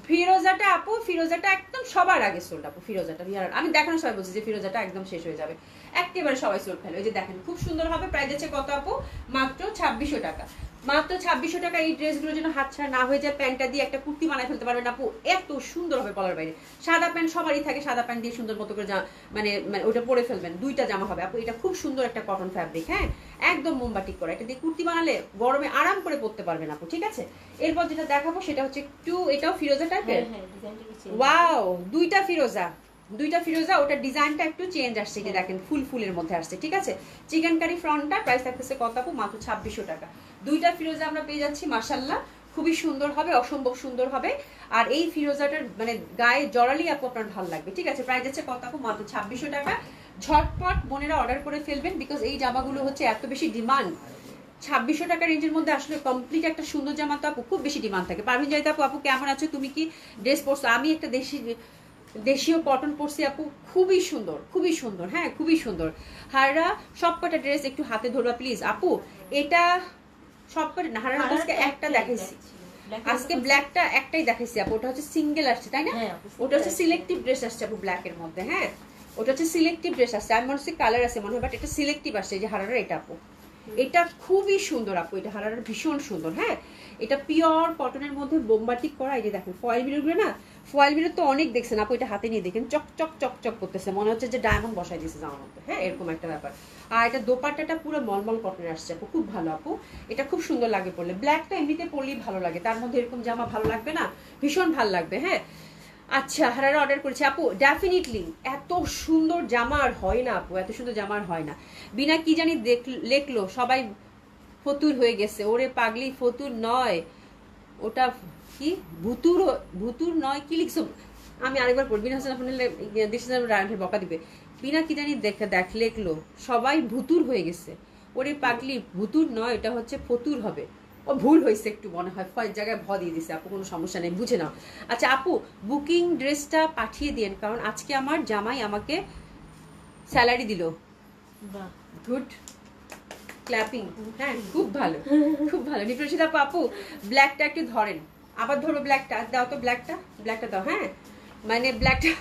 ফিরোজাটা আপু, ফিরোজাটা একদম সবার আগে সোল্ড আপু। ফিরোজাটা আমি দেখানো সবাই বলছি যে ফিরোজাটা একদম শেষ হয়ে যাবে, একেবারে সবাই সোল্ড ফেলে। ওই যে দেখেন খুব সুন্দর হবে। প্রাইস আছে কত আপু? মাত্র 2600 টাকা। মাত্র 2600 টাকা। এই ড্রেসগুলো যেন হাতছাড়া না হয়ে যায়, প্যান্টটা দিয়ে একটা কুর্তি বানায় ফেলতে পারবেন আপু, এত সুন্দর হবে বলার বাইরে। সাদা প্যান্ট সবারই থাকে, সাদা প্যান্ট দিয়ে সুন্দর মতো করে মানে ওটা পরে ফেলবেন, দুইটা জামা হবে আপু। এটা খুব সুন্দর একটা কটন ফ্যাব্রিক, হ্যাঁ, একদম মোমবাটিক করা। এটা দিয়ে কুর্তি বানালে গরমে আরাম করে পরতে পারবেন আপু, ঠিক আছে? এরপর যেটা দেখাবো সেটা হচ্ছে একটু, এটাও ফিরোজা টাইপের। ওয়াও, দুইটা ফিরোজা, ওটা ডিজাইনটা একটু চেঞ্জ আসছে, যে দেখেন ফুলের মধ্যে আসছে, ঠিক আছে? চিকেন কারি ফ্রন্টটা প্রাইস থাকতেছে কত আপু? মাত্র 2600 টাকা। দুইটা ফিরোজা আমরা পেয়ে যাচ্ছি, মাশাআল্লাহ, খুবই সুন্দর হবে, অসম্ভব সুন্দর হবে। আর এই ফিরোজাটার মানে গায়ে জড়ালি আপু আপনার ভালো লাগবে, ঠিক আছে? প্রাইস আছে কত আপু? মাত্র 2600 টাকা। ঝটপট বোনেরা অর্ডার করে ফেলবেন, বিকজ এই জামাগুলো হচ্ছে এত বেশি ডিমান্ড। 2600 টাকা রেঞ্জের মধ্যে আসলে কমপ্লিট একটা সুন্দর জামা তো আপু খুব বেশি ডিমান্ড থাকে। পারভিন জাহিদ আপু, আপু কেমন আছো? তুমি কি ড্রেস পরছো? আমি একটা দেশীয় কটন পরছি আপু, খুবই সুন্দর, হ্যাঁ, খুবই সুন্দর। হাররা সবকটা ড্রেস একটু হাতে ধরবা প্লিজ আপু। এটা সবকটা না, হাররা আজকে একটা দেখাইছি, আজকে ব্ল্যাকটা একটাই দেখাইছি আপু, ওটা হচ্ছে সিঙ্গেল আসছে, তাই না? ওটা হচ্ছে সিলেক্টিভ ড্রেস আসছে আপু ব্ল্যাকের মধ্যে, হ্যাঁ, ওটা হচ্ছে সিলেক্টিভ ড্রেস আসছে। আমি মনে হচ্ছে কালার আছে মনে হয়, বাট এটা সিলেক্টিভ আসছে। যে হারারা এটা আপু, এটা খুবই সুন্দর আপু, এটা হারারা ভীষণ সুন্দর। হ্যাঁ, এটা পিওর কটনের মধ্যে বোমবাটিক করা। এই যে দেখেন ফয়েল মিররগুলো না, ফয়েল মিরর তো অনেক দেখছেন আপু, এটা হাতে নিয়ে দেখেন চক করতেছে, মনে হচ্ছে যে ডায়মন্ড বসাই দিয়েছে জামার মধ্যে, হ্যাঁ, এরকম একটা ব্যাপার। আর এটা দোপাট্টাটা পুরো মলমল কটনের আসছে আপু, খুব ভালো আপু, এটা খুব সুন্দর লাগে পরলে। ব্ল্যাকটা এমনিতে পরলেই ভালো লাগে, তার মধ্যে এরকম জামা ভালো লাগবে না? ভীষণ ভালো লাগবে। হ্যাঁ, আচ্ছা, হারারা অর্ডার করেছে আপু, ডেফিনেটলি এত সুন্দর জামা আর হয় না আপু, এত সুন্দর জামা আর হয় না। বিনা কি জানি লেখলো, সবাই ফতুর হয়ে গেছে। ওরে পাগলি, ফতুর নয় ওটা, কি ভুতুর নয়, কি লিখছো? আমি আরেকবার পড়ি, বিনা হাসান বকা দিবে। বিনা কি জানি লেখলো, সবাই ভুতুর হয়ে গেছে। ওরে পাগলি, ভুতুর নয়, এটা হচ্ছে ফতুর হবে। ও ভুল হয়েছে একটু মনে হয়, ফয়ের জায়গায় ভ দিয়ে দিছে আপু, কোনো সমস্যা নেই, বুঝে নাও। আচ্ছা আপু, বুকিং ড্রেসটা পাঠিয়ে দিন, কারণ আজকে আমার জামাই আমাকে স্যালারি দিল। গুড ক্ল্যাপিং, হ্যাঁ, খুব ভালো, খুব ভালো। নিপ্রসিদ আপু, আপু ব্ল্যাকটা একটু ধরেন, আবার ধরো ব্ল্যাকটা, দাও তো ব্ল্যাকটা দাও। হ্যাঁ, মানে ব্ল্যাকটা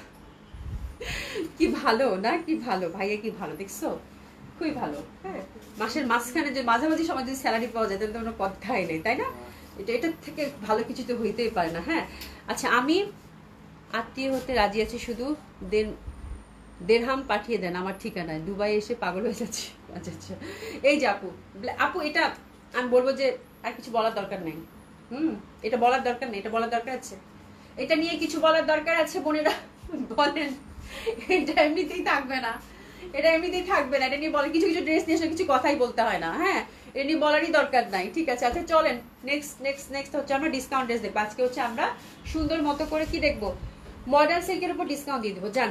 কি ভালো না, কি ভালো ভাইয়া, কি ভালো, দেখছো, খুবই ভালো। হ্যাঁ, মাসের মাঝখানে যে মাঝামাঝি সময় যদি স্যালারি পাওয়া যায় তাহলে তো কোনো কথাই নেই, তাই না? এটার থেকে ভালো কিছু তো হইতেই পারে না। হ্যাঁ, আচ্ছা, আমি আত্মীয় হতে রাজি আছি, শুধু দেড়হাম পাঠিয়ে দেন আমার ঠিকানায়, দুবাই এসে পাগল হয়ে যাচ্ছি। আচ্ছা, এই যে আপু এটা আমি বলবো যে আর কিছু বলার দরকার নেই। এটা বলার দরকার নেই, এটা বলার দরকার আছে, এটা নিয়ে কিছু বলার দরকার আছে বোনেরা? বলেন, এটা এমনিতেই থাকবে না, এটা নিয়ে বলে কিছু ড্রেস নিয়ে কিছু কথাই বলতে হয় না। হ্যাঁ, এটা নিয়ে বলারই দরকার নাই, ঠিক আছে? আচ্ছা চলেন, নেক্সট হচ্ছে আমরা ডিসকাউন্ট ড্রেস দেখবো। আজকে হচ্ছে আমরা সুন্দর মতো করে কি দেখবো, মডেল সিল্কের উপর ডিসকাউন্ট দিয়ে দেবো। জান,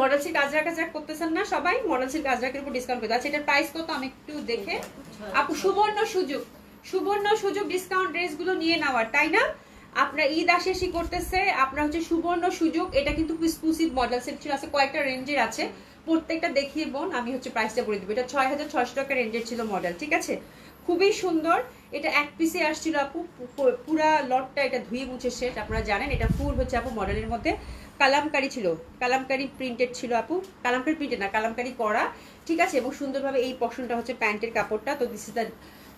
মডেল সিল্ক আজরাক করতেছেন না সবাই? মডেল সিল্ক আজরাকের উপর ডিসকাউন্ট করে। আচ্ছা, এটার প্রাইস কত আমি একটু দেখে আপু, সুবর্ণ সুযোগ ডিসকাউন্ট ড্রেসগুলো নিয়ে নেওয়ার, তাই না? আপনার ঈদ আসেসি করতেছে, আপনার হচ্ছে সুবর্ণ সুযোগ। এটা কিন্তু এক্সক্লুসিভ মডেল সিল্ক ছিল, আছে কয়েকটা রেঞ্জের আছে, প্রত্যেকটা দেখিয়ে বোন আমি হচ্ছে প্রাইসটা বলে দেবো। এটা 6600 টাকা রেঞ্জের ছিল মডেল, ঠিক আছে? খুবই সুন্দর। এটা এক পিসে আসছিল আপু, পুরা লটটা এটা ধুয়ে মুছে শেষ, আপনারা জানেন। এটা ফুল হচ্ছে আপু মডেলের মধ্যে কালামকারি ছিল, কালামকারি প্রিন্টেড ছিল আপু, কালামকারি প্রিন্টেড না, কালামকারি করা, ঠিক আছে। এবং সুন্দরভাবে এই পশনটা হচ্ছে প্যান্টের কাপড়টা। তো this is the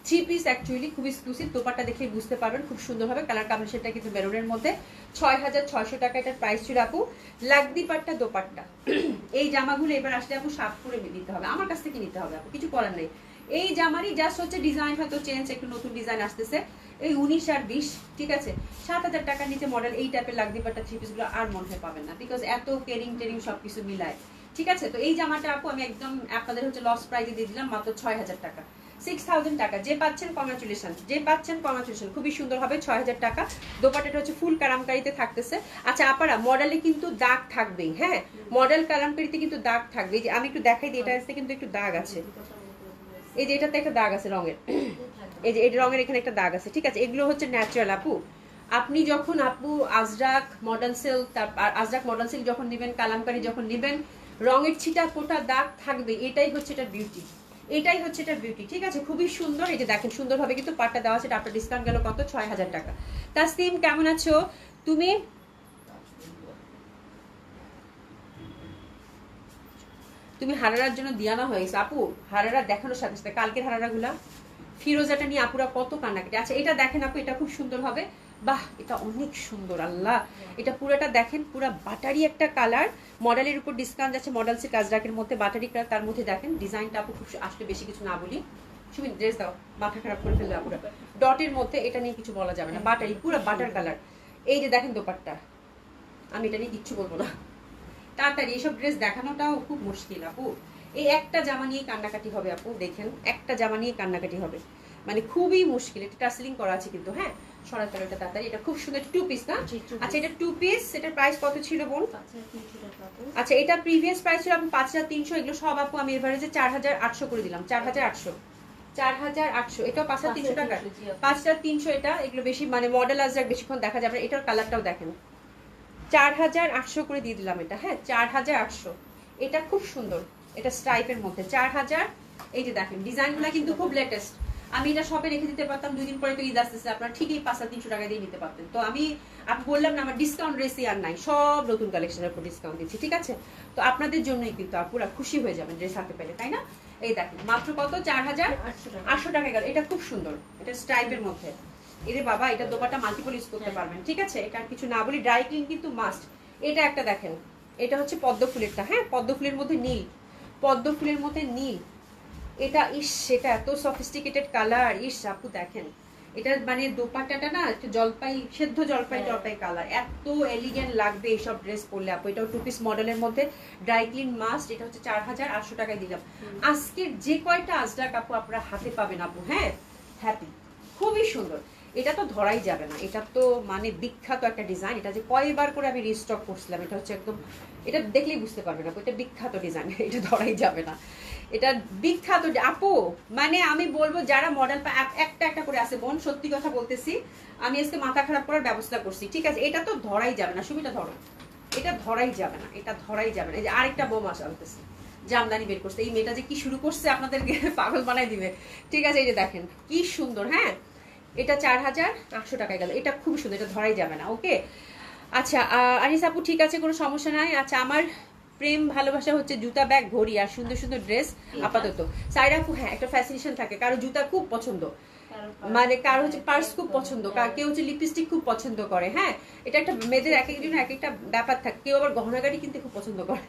3 piece, actually খুব এক্সক্লুসিভ। দোপাট্টা দেখে বুঝতে পারবেন খুব সুন্দরভাবে। কালার কম্বিনেশনটা কিন্তু মেরুনের মধ্যে। 6600 টাকা এটার প্রাইস ছিল আপু। লাগদি পাট্টা দোপাট্টা। এই জামাগুলো এবার আসলে আপু সাফ করে নিতে হবে, আমার কাছ থেকে নিতে হবে আপু, কিছু করার নেই। এই জামারই জাস্ট হচ্ছে ডিজাইন হয়তো চেঞ্জ, একটু নতুন ডিজাইন আসতেছে। এই 19 আর 20, ঠিক আছে, 7000 টাকার নিচে মডেল এই টাইপের লাগদি পাট্টা 3 পিসগুলো আর মনে হয় পাবেন না, বিকজ এত কেরিং টেরিং সবকিছু মিলায়, ঠিক আছে। তো এই জামাটা আপু আমি একদম আপনাদের হচ্ছে লস প্রাইজে দিয়ে দিলাম মাত্র 6000 টাকা, 6000 টাকা। যে পাচ্ছেন কংগ্রাচুলেশন, যে পাচ্ছেন কংগ্রাচুলেশন, খুবই সুন্দর হবে। 6000 টাকা। দোপাট্টাটা হচ্ছে ফুল কালামকারিতে থাকতেছে। আচ্ছা আপারা, মডেলে কিন্তু দাগ থাকবেই, হ্যাঁ, মডেল কালামকারিতে কিন্তু দাগ থাকবে। যে আমি একটু দেখাই দিই, এটা কিন্তু একটু দাগ আছে, এই যে এটাতে একটা দাগ আছে রঙের, এই যে এই রঙের এখানে একটা দাগ আছে, ঠিক আছে। এগুলো হচ্ছে ন্যাচারাল আপু। আপনি যখন আপু আজরাক মডার্ন সিল্ক, তারপর আজরাক মডার্ন সিল্ক যখন নেবেন, কালামকারি যখন নেবেন, রঙের ছিটা ফোটা দাগ থাকবে, এটাই হচ্ছে এটার বিউটি, এটাই হচ্ছে এটার বিউটি, ঠিক আছে। খুবই সুন্দর। এই যে দেখেন সুন্দরভাবে কিন্তু পাটটা দেওয়া আছে। আপনার ডিসকাউন্ট গেল কত? 6000 টাকা। তাসনিম কেমন আছো তুমি? তুমি হারারার জন্য দিয়ানা হয়ে গেছে আপু। হারারা দেখানোর সাথে সাথে কালকের হারারাগুলা ফিরোজাটা নিয়ে আপুরা কত কান্নাকাটি। আচ্ছা এটা দেখেন আপু, এটা খুব সুন্দর হবে। বাহ, এটা অনেক সুন্দর, আল্লাহ, এটা পুরোটা দেখেন, পুরো বাটারি একটা কালার। মডেলের উপর ডিসকাউন্ট যাচ্ছে, মডেল সে কাজরাকের মধ্যে বাটারি কালার, তার মধ্যে দেখেন ডিজাইনটা আপু খুব, আসলে বেশি কিছু না বলি, তুমি ড্রেস দাও, মাথা খারাপ করে ফেলবে আপুরা। ডটের মধ্যে এটা নিয়ে কিছু বলা যাবে না, বাটারি, পুরো বাটার কালার। এই যে দেখেন দোপাট্টা, আমি এটা নিয়ে কিচ্ছু বলবো না, তাড়াতাড়ি এইসব ড্রেস দেখানোটাও খুব মুশকিল আপু। এই একটা জামা নিয়ে কান্নাকাটি হবে আপু, দেখেন একটা জামা নিয়ে কান্নাকাটি হবে, মানে খুবই মুশকিল। এটা টাসলিং করা আছে কিন্তু, হ্যাঁ, সরাতে হবে এটা তাড়াতাড়ি। এটা খুব সুন্দর 2 পিস না? আচ্ছা এটা 2 পিস, এটার প্রাইস কত ছিল বোন? আচ্ছা এটা প্রিভিয়াস প্রাইস ছিল আপু 5300, এগুলো সব আপু আমি এভারেজে 4800 করে দিলাম, 4800, 4800। এটাও 5300 টাকা, 5300 এটা। এগুলো বেশি মানে মডেল আজরাক বেশিক্ষণ দেখা যাবে না। এটার কালারটাও দেখেন, 4800 করে দিয়ে দিলাম এটা, হ্যাঁ, 4800। এটা খুব সুন্দর, এটা স্ট্রাইপের মধ্যে 4000। এই যে দেখেন ডিজাইনগুলো কিন্তু খুব লেটেস্ট। আমি এটা শপে রেখে দিতে পারতাম, 2 দিন পরে তো ঈদ আসতেছে, আপনারা ঠিকই 5300 টাকা দিয়ে নিতে পারতেন। তো আমি বললাম না আমার ডিসকাউন্ট রেসি আর নাই, সব নতুন কালেকশনের উপর ডিসকাউন্ট দিচ্ছি, ঠিক আছে। তো আপনাদের জন্যই কিন্তু আপুরা খুশি হয়ে যাবেন ড্রেস হাতে পেলে, তাই না? এই দেখেন মাত্র কত, 4800 টাকা গেল। এটা খুব সুন্দর, এটা স্ট্রাইপের মধ্যে। এরে বাবা, এটা দোপাট্টা মাল্টিপল ইউজ করতে পারবেন, ঠিক আছে। এটা কিছু না বলি, ড্রাই ক্লিন কিন্তু মাস্ট। এটা একটা দেখেন, এটা হচ্ছে পদ্ম ফুলেরটা, হ্যাঁ, পদ্ম ফুলের মধ্যে নীল, পদ্ম ফুলের মধ্যে নীল। এটা ইস, এটা এত সফিস্টিকেটেড কালার, ইস আপু দেখেন, এটা মানে দোপাট্টাটা না একটু জলপাই, সেদ্ধ জলপাই জলপাই কালার, এত এলিগেন্ট লাগবে এইসব ড্রেস পরলে আপু। এটাও 2 পিস মডেলের মধ্যে, ড্রাই ক্লিন মাস্ট। এটা হচ্ছে 4800 টাকায় দিলাম। আজকের যে কয়টা আজরাক আপু আপনারা হাতে পাবেন আপু, হ্যাঁ, হ্যাপি, খুবই সুন্দর। এটা তো ধরাই যাবে না, এটা তো মানে বিখ্যাত একটা ডিজাইন। এটা যে কয়বার করে আমি রিস্টক করছিলাম, এটা হচ্ছে একদম, এটা দেখলেই বুঝতে পারবেন আপু, এটা বিখ্যাত ডিজাইন, এটা ধরাই যাবে না, এটা বিখ্যাত আপু। মানে আমি বলবো যারা মডেল একটা একটা করে আছে বোন, সত্যি কথা বলতেছি, আমি আজকে মাথা খারাপ করার ব্যবস্থা করছি, ঠিক আছে। এটা তো ধরাই যাবে না, সুবিধা ধরো, এটা ধরাই যাবে না, এটা ধরাই যাবে না। এই যে আরেকটা বোম আনতেছে, জামদানি বের করছে, এই মেয়েটা যে কি শুরু করছে আপনাদেরকে পাগল বানাই দিবে, ঠিক আছে। এই যে দেখেন কি সুন্দর, হ্যাঁ, এটা 4800 টাকায় গেল। এটা খুব সুন্দর, এটা ধরাই যাবে না, ওকে। আচ্ছা আনিস আপু ঠিক আছে, কোনো সমস্যা নাই। আচ্ছা আমার প্রেম ভালোবাসা হচ্ছে জুতা, ব্যাগ, ঘড়ি আর সুন্দর সুন্দর ড্রেস আপাতত। সাইরা আপু, হ্যাঁ, একটা ফ্যাসিনেশন থাকে, কারো জুতা খুব পছন্দ, মানে কারো হচ্ছে পার্স খুব পছন্দ, কেউ হচ্ছে লিপস্টিক খুব পছন্দ করে, হ্যাঁ, এটা একটা মেয়েদের এক একজন এক একটা ব্যাপার থাকে। কেউ আবার গহনাগাড়ি কিনতে খুব পছন্দ করে,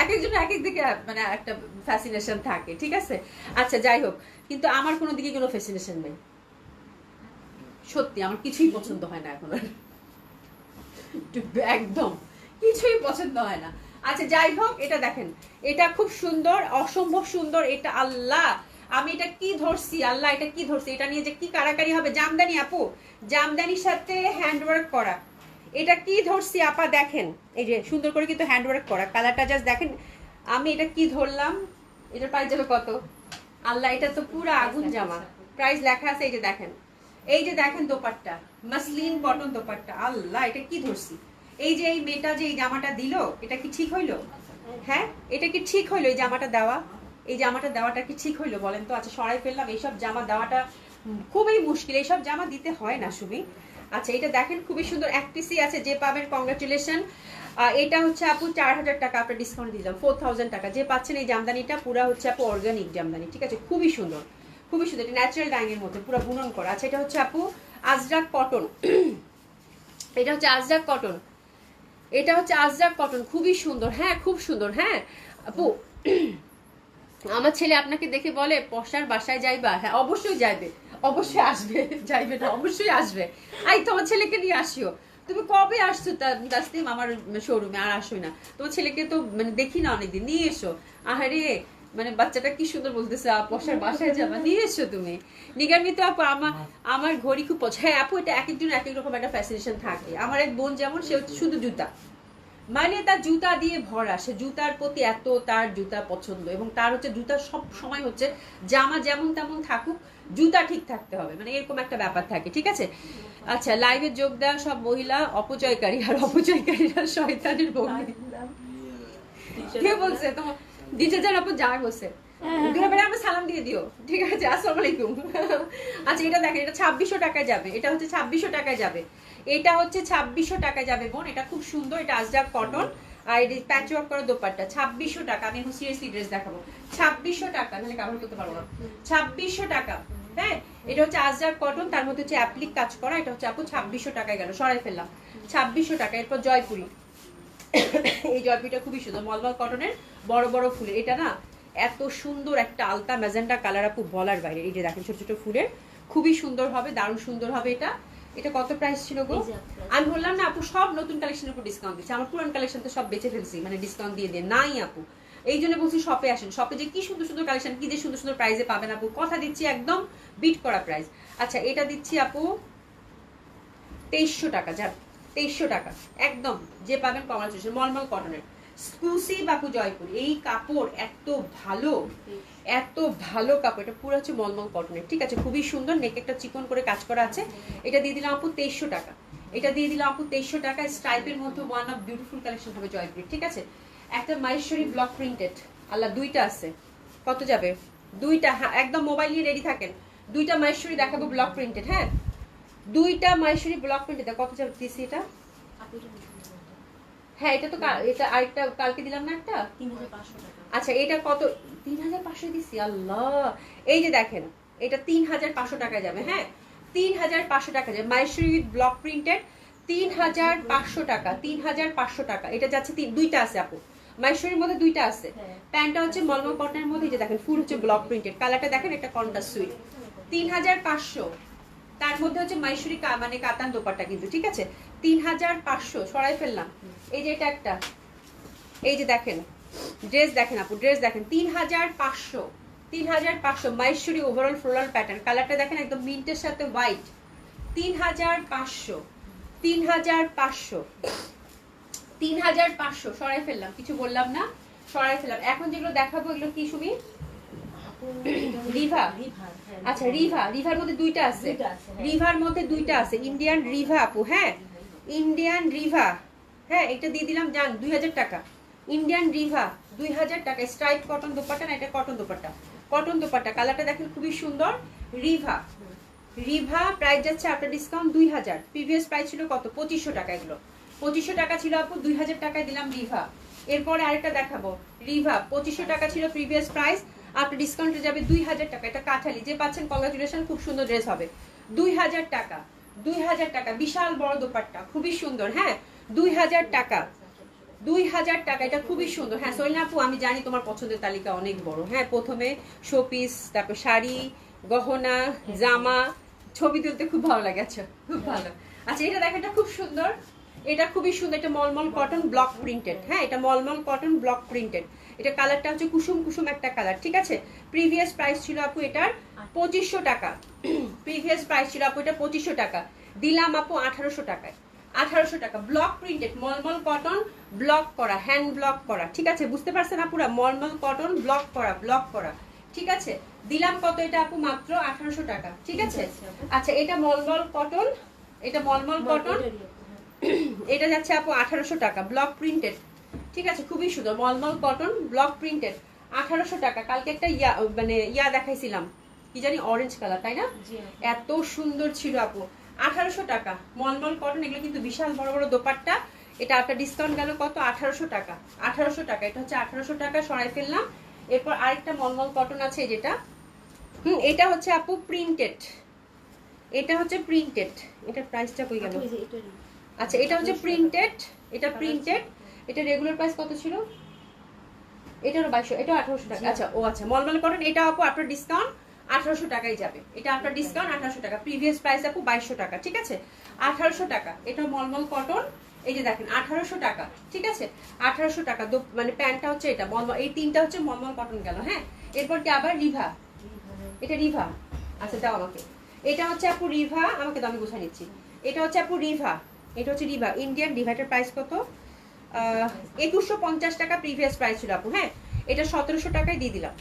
এক একজন এক এক দিকে মানে একটা ফ্যাসিনেশন থাকে, ঠিক আছে। আচ্ছা যাই হোক, কিন্তু আমার কোনো দিকে কোনো ফ্যাসিনেশন নেই, সত্যি আমার কিছুই পছন্দ হয় না এখন আর, একদম কিছুই পছন্দ হয় না। আচ্ছা যাই হোক, এটা দেখেন, এটা খুব সুন্দর, অসম্ভব সুন্দর। এটা আল্লাহ, আমি এটা কি ধরছি, আল্লাহ এটা কি ধরছি, এটা নিয়ে যে কি কারাকারি হবে। জামদানি আপু, জামদানির সাথে হ্যান্ডওয়ার্ক করা, এটা কি ধরছি আপা দেখেন, এই যে সুন্দর করে কিন্তু হ্যান্ডওয়ার্ক করা, কালারটা জাস্ট দেখেন। আমি এটা কি ধরলাম, এটার প্রাইস যাবে কত আল্লাহ, এটা তো পুরো আগুন জামা, প্রাইস লেখা আছে, এই যে দেখেন, এই যে দেখেন দোপাট্টা, মাসলিন কটন দোপাট্টা, আল্লাহ এটা কি ধরছি। এই যে এই মেয়েটা যে এই জামাটা দিল, এটা কি ঠিক হইলো? হ্যাঁ, এটা কি ঠিক হইলো এই জামাটা দেওয়া? এই জামাটা দেওয়াটা কি ঠিক হইলো বলেন তো? আচ্ছা সরাই ফেললাম, এইসব জামা দেওয়াটা খুবই মুশকিল, এইসব জামা দিতে হয় না সুমি। আচ্ছা এটা দেখেন খুবই সুন্দর এক পিসি আছে, যে পাবেন কংগ্রাচুলেশন। এটা হচ্ছে আপু 4000 টাকা আপনার ডিসকাউন্ট দিলাম, 4000 টাকা। যে পাচ্ছেন এই জামদানিটা পুরা হচ্ছে আপু অর্গানিক জামদানি, ঠিক আছে, খুবই সুন্দর, খুবই সুন্দর, এটা ন্যাচারাল ডাইং এর মধ্যে পুরো বুনন করা। আচ্ছা এটা হচ্ছে আপু আজরাক কটন, এটা হচ্ছে আজরাক কটন, এটা হচ্ছে আজরাক কটন, খুবই সুন্দর, হ্যাঁ খুব সুন্দর। হ্যাঁ আপু আমার ছেলে আপনাকে দেখে বলে পশার বাসায় যাইবা, হ্যাঁ অবশ্যই যাইবে, অবশ্যই আসবে, যাইবে না অবশ্যই আসবে। আই তোমার ছেলেকে নিয়ে আসিও। তুমি কবে আসছো তাসনিম আমার শোরুমে? আর আসোই না, তোমার ছেলেকে তো মানে দেখি না অনেকদিন, নিয়ে এসো। আহারে মানে বাচ্চাটা কি সুন্দর বলতেছে পশার বাসায় যাবা, নিয়ে এসো তুমি। নিগামি তো আপু আমার ঘড়ি খুব পছন্দ। হ্যাঁ আপু এটা এক একজন এক এক রকম একটা ফ্যাসিনেশন থাকে। আমার এক বোন যেমন, সে হচ্ছে শুধু জুতা, মানে তার জুতা দিয়ে ভরা, সে জুতার প্রতি এত তার জুতা পছন্দ, এবং তার হচ্ছে জুতা সব সময় হচ্ছে জামা যেমন তেমন থাকুক, জুতা ঠিক থাকতে হবে, মানে এরকম একটা ব্যাপার থাকে, ঠিক আছে। আচ্ছা লাইভে যোগ দেওয়া সব মহিলা অপচয়কারী, আর অপচয়কারীরা শয়তানের ভগ্নী। কে বলছে তোমার? ডিজাইন আপু যা বলছে আমার সালাম দিয়ে দিও, ঠিক আছে, আসসালামু আলাইকুম। আচ্ছা এটা দেখেন, এটা 2600 টাকায় যাবে, এটা হচ্ছে 2600 টাকায় যাবে, এটা হচ্ছে 2600 টাকায় যাবে বোন, এটা খুব সুন্দর, এটা আজরাক কটন, আর এটা প্যাচ ওয়ার্ক করা দোপাট্টা। 2600 টাকা, আমি এখন সিরিয়াসলি ড্রেস দেখাবো। 2600 টাকা, নাহলে কভার করতে পারবো না। 2600 টাকা, হ্যাঁ এটা হচ্ছে আজরাক কটন, তার মধ্যে হচ্ছে অ্যাপ্লিক কাজ করা, এটা হচ্ছে আপু 2600 টাকায় গেল, সরাই ফেললাম 2600 টাকা। এরপর জয়পুরি, এই জয়পুরিটা খুবই সুন্দর, মলমল কটনের বড় বড় ফুলের, এটা না এত সুন্দর একটা আলতা ম্যাজেন্টা কালার আপু বলার বাইরে। এই যে দেখেন ছোট ছোট ফুলের, খুবই সুন্দর হবে, দারুণ সুন্দর হবে। এটা এটা কত প্রাইস ছিল গো? আমি বললাম না আপু সব নতুন কালেকশনের উপর ডিসকাউন্ট দিচ্ছে, আমার পুরান কালেকশন তো সব বেঁচে ফেলছি, মানে ডিসকাউন্ট দিয়ে দিয়ে নাই আপু। এই জন্য বলছি শপে আসেন, শপে যে কি সুন্দর সুন্দর কালেকশন, কি যে সুন্দর সুন্দর প্রাইসে পাবেন আপু, কথা দিচ্ছি একদম বিট করা প্রাইস। আচ্ছা এটা দিচ্ছি আপু 2300 টাকা, যা 2300 টাকা একদম, যে পাবেন কমার্শিয়াল মলমল কটনের এক্সক্লুসিভ আপু জয়পুর। এই কাপড় এত ভালো, এত ভালো কাপড়, এটা পুরো হচ্ছে মলমল কটনের, ঠিক আছে, খুবই সুন্দর, নেক একটা চিকন করে কাজ করা আছে। এটা দিয়ে দিলাম আপু 2300 টাকা, এটা দিয়ে দিলাম আপু 2300 টাকা। স্ট্রাইপের মধ্যে ওয়ান অফ বিউটিফুল কালেকশন হবে জয়পুর, ঠিক আছে। একটা মাহেশ্বরী ব্লক প্রিন্টেড, আল্লাহ দুইটা আছে, কত যাবে? দুইটা, হ্যাঁ একদম মোবাইল নিয়ে রেডি থাকেন, দুইটা মাহেশ্বরী দেখাবো ব্লক প্রিন্টেড, হ্যাঁ দুইটা মাহেশ্বরী ব্লক প্রিন্টেড। কত যাবে দিছি এটা? হ্যাঁ এটা তো এটা আরেকটা কালকে দিলাম না একটা 3500 টাকা। আচ্ছা এটা কত? 3500 দিছি, আল্লাহ। এই যে দেখেন এটা 3500 টাকা যাবে, হ্যাঁ 3500 টাকা যাবে, মাহেশ্বরী উইথ ব্লক প্রিন্টেড 3500 টাকা, 3500 টাকা। এটা যাচ্ছে দুইটা আছে আপু, মাহেশ্বরীর মধ্যে দুইটা আছে। প্যান্টটা হচ্ছে মলমল কটনের মধ্যে, এই যে দেখেন ফুল হচ্ছে ব্লক প্রিন্টেড, কালারটা দেখেন একটা কন্ট্রাস্ট সুইট, 3500। তার মধ্যে হচ্ছে মাহেশ্বরী মানে কাতান দোপাট্টা কিন্তু, ঠিক আছে, 3500 সরাই ফেললাম। এই যে এটা একটা, এই যে দেখেন ড্রেস দেখেন আপু, ড্রেস দেখেন 3500, 3500 মাহেশ্বরী ওভারঅল ফ্লোরাল প্যাটার্ন, কালারটা দেখেন একদম মিন্টের সাথে হোয়াইট, 3500, 3500, 3500 সরাই ফেললাম, কিছু বললাম না, সরাই ফেললাম। এখন যেগুলো দেখাবো এগুলো কি সুমি? রিভা, আচ্ছা রিভা, রিভার মধ্যে দুইটা আছে, রিভার মধ্যে দুইটা আছে, ইন্ডিয়ান রিভা আপু, হ্যাঁ ইন্ডিয়ান রিভা, হ্যাঁ এটা দিয়ে দিলাম জান 2000 টাকা, ইন্ডিয়ান রিভা 2000 টাকা। স্ট্রাইপ কটন দোপাট্টা, না এটা কটন দোপাট্টা, কটন দোপাট্টা, কালারটা দেখেন খুবই সুন্দর। রিভা, রিভা প্রাইস যাচ্ছে আপনার ডিসকাউন্ট 2000, প্রিভিয়াস প্রাইস ছিল কত? 2500 টাকা, এগুলো 2500 টাকা ছিল আপু, 2000 টাকায় দিলাম রিভা। এরপরে আরেকটা দেখাবো, রিভা 2500 টাকা ছিল প্রিভিয়াস প্রাইস, আপনার ডিসকাউন্টে যাবে 2000 টাকা। এটা কাঠালি, যে পাচ্ছেন কংগ্রাচুলেশন, খুব সুন্দর ড্রেস হবে, 2000 টাকা, 2000 টাকা, বিশাল বড় দোপাট্টা, খুবই সুন্দর, হ্যাঁ 2000 টাকা, 2000 টাকা, এটা খুবই সুন্দর। হ্যাঁ সোহিনা আপু আমি জানি তোমার পছন্দের তালিকা অনেক বড়, হ্যাঁ প্রথমে শোপিস, তারপর শাড়ি, গহনা, জামা, ছবি তুলতে খুব ভালো লাগে, আচ্ছা খুব ভালো। আচ্ছা এটা দেখেন, এটা খুব সুন্দর, এটা খুবই সুন্দর, এটা মলমল কটন ব্লক প্রিন্টেড, হ্যাঁ এটা মলমল কটন ব্লক প্রিন্টেড, এটা কালারটা হচ্ছে কুসুম কুসুম একটা কালার, ঠিক আছে। প্রিভিয়াস প্রাইস ছিল আপু এটার 2500 টাকা, প্রিভিয়াস প্রাইস ছিল আপু এটা 2500 টাকা, দিলাম আপু 1800 টাকায়, 1800 টাকা। ব্লক প্রিন্টেড মলমল কটন ব্লক করা, হ্যান্ড ব্লক করা, ঠিক আছে, বুঝতে পারছেন আপুরা, মলমল কটন ব্লক করা, ব্লক করা, ঠিক আছে, দিলাম কত এটা আপু? মাত্র 1800 টাকা, ঠিক আছে। আচ্ছা এটা মলমল কটন, এটা মলমল কটন, এটা যাচ্ছে আপু 1800 টাকা, ব্লক প্রিন্টেড, ঠিক আছে, খুবই সুন্দর মলমল কটন ব্লক প্রিন্টেড, 1800 টাকা। কালকে একটা ইয়া দেখাইছিলাম, কি জানি অরেঞ্জ কালার, তাই না? এত সুন্দর ছিল আপু, 1800 টাকা মলমল কটন, এগুলো কিন্তু বিশাল বড় বড় দোপাট্টা। এটা আপনার ডিসকাউন্ট গেল কত? 1800 টাকা। 1800 টাকা, এটা হচ্ছে 1800 টাকা সরাই ফেললাম। এরপর আরেকটা মলমল কটন আছে যেটা, এটা হচ্ছে আপু প্রিন্টেড, এটা হচ্ছে প্রিন্টেড, এটার প্রাইসটা কই গেল? আচ্ছা এটা হচ্ছে প্রিন্টেড, এটা প্রিন্টেড, এটা রেগুলার প্রাইস কত ছিল? এটারও 2200, এটা 1800 টাকা। আচ্ছা ও আচ্ছা, মলমল কটন এটা আপু আপনার ডিসকাউন্ট 1800 টাকাই যাবে, এটা আপনার ডিসকাউন্ট 1800 টাকা, প্রিভিয়াস প্রাইস আপু 2200 টাকা, ঠিক আছে? 1800 টাকা, এটা মলমল কটন, এই যে দেখেন 1800 টাকা, ঠিক আছে? 1800 টাকা, মানে প্যান্টটা হচ্ছে এটা মলমল, এই তিনটা হচ্ছে মলমল কটন গেল। হ্যাঁ, এরপর কি আবার রিভা, এটা রিভা, আচ্ছা দাও আমাকে, এটা হচ্ছে আপু রিভা, আমাকে দাও আমি গুছিয়ে নিচ্ছি। এটা হচ্ছে আপু রিভা, এটা হচ্ছে রিভা ইন্ডিয়ান রিভাটার প্রাইস কত? 2150 টাকা প্রিভিয়াস প্রাইস ছিল আপু। হ্যাঁ, এটা 1700 টাকায় দিয়ে দিলাম,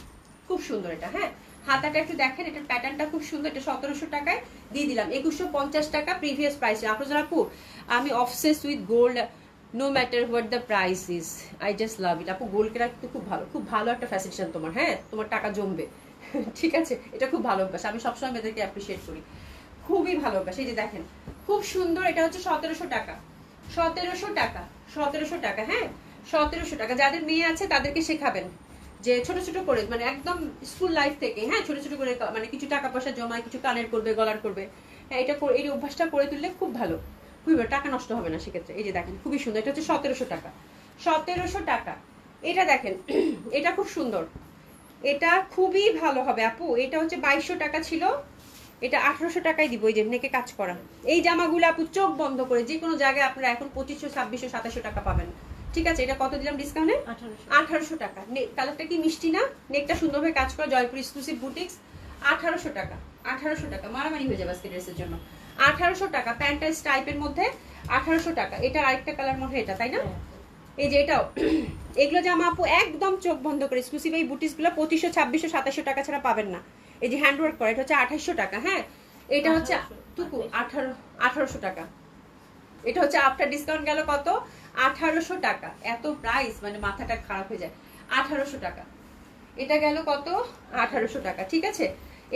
খুব সুন্দর এটা। হ্যাঁ, হাতাটা একটু দেখেন, এটার প্যাটার্নটা খুব সুন্দর, এটা 1700 টাকায় দিয়ে দিলাম, 2150 টাকা প্রিভিয়াস প্রাইস। আপনার আপু আমি obsess with gold, no matter what the price is, I just love it. আপু গোল্ড কেনা কিন্তু খুব ভালো, খুব ভালো একটা ফ্যাসিনেশন তোমার। হ্যাঁ, তোমার টাকা জমবে, ঠিক আছে? এটা খুব ভালো অভ্যাস, আমি সবসময় মেয়েদেরকে অ্যাপ্রিসিয়েট করি, খুবই ভালো অভ্যাস। এই যে দেখেন খুব সুন্দর, এটা হচ্ছে 1700 টাকা, 1700 টাকা, 1700 টাকা। হ্যাঁ, 1700 টাকা। যাদের মেয়ে আছে তাদেরকে শেখাবেন যে ছোট ছোট করে, মানে একদম স্কুল লাইফ থেকে, হ্যাঁ ছোট ছোট করে, মানে কিছু টাকা পয়সা জমায়, কিছু কানের করবে, গলার করবে। হ্যাঁ, এটা এই অভ্যাসটা করে তুললে খুব ভালো, খুবই ভালো, টাকা নষ্ট হবে না সেক্ষেত্রে। এই যে দেখেন খুবই সুন্দর, এটা হচ্ছে 1700 টাকা, 1700 টাকা। এটা দেখেন এটা খুব সুন্দর, এটা খুবই ভালো হবে আপু। এটা হচ্ছে 2200 টাকা ছিল, এটা 1800 টাকায় দিব। এই যে নেকে কাজ করা এই জামাগুলো আপু চোখ বন্ধ করে যে কোনো জায়গায় আপনারা এখন 2500, 2600, 2700 টাকা পাবেন, ঠিক আছে? এটা কত দিলাম ডিসকাউন্টে? 1800 টাকা। কালারটা কি মিষ্টি না? নেকটা সুন্দরভাবে কাজ করা, জয়পুর এক্সক্লুসিভ বুটিক্স, 1800 টাকা, 1800 টাকা। মারামারি হয়ে যাবে আজকে ড্রেসের জন্য। 1800 টাকা, প্যান্টটা স্টাইপের মধ্যে 1800 টাকা। এটা আরেকটা কালার মধ্যে, এটা তাই না? এই যে এটাও, এগুলো জামা আপু একদম চোখ বন্ধ করে, এক্সক্লুসিভ এই বুটিক্সগুলো 2500, 2600, 2700 টাকা ছাড়া পাবেন না। এই যে হ্যান্ডওয়ার্ক করা, এটা হচ্ছে 2800 টাকা। হ্যাঁ, এটা হচ্ছে টুকু 1800 টাকা। এটা হচ্ছে আফটার ডিসকাউন্ট গেল কত? 1800 টাকা। এত প্রাইস মানে মাথাটা খারাপ হয়ে যায়। 1800 টাকা, এটা গেল কত? 1800 টাকা, ঠিক আছে?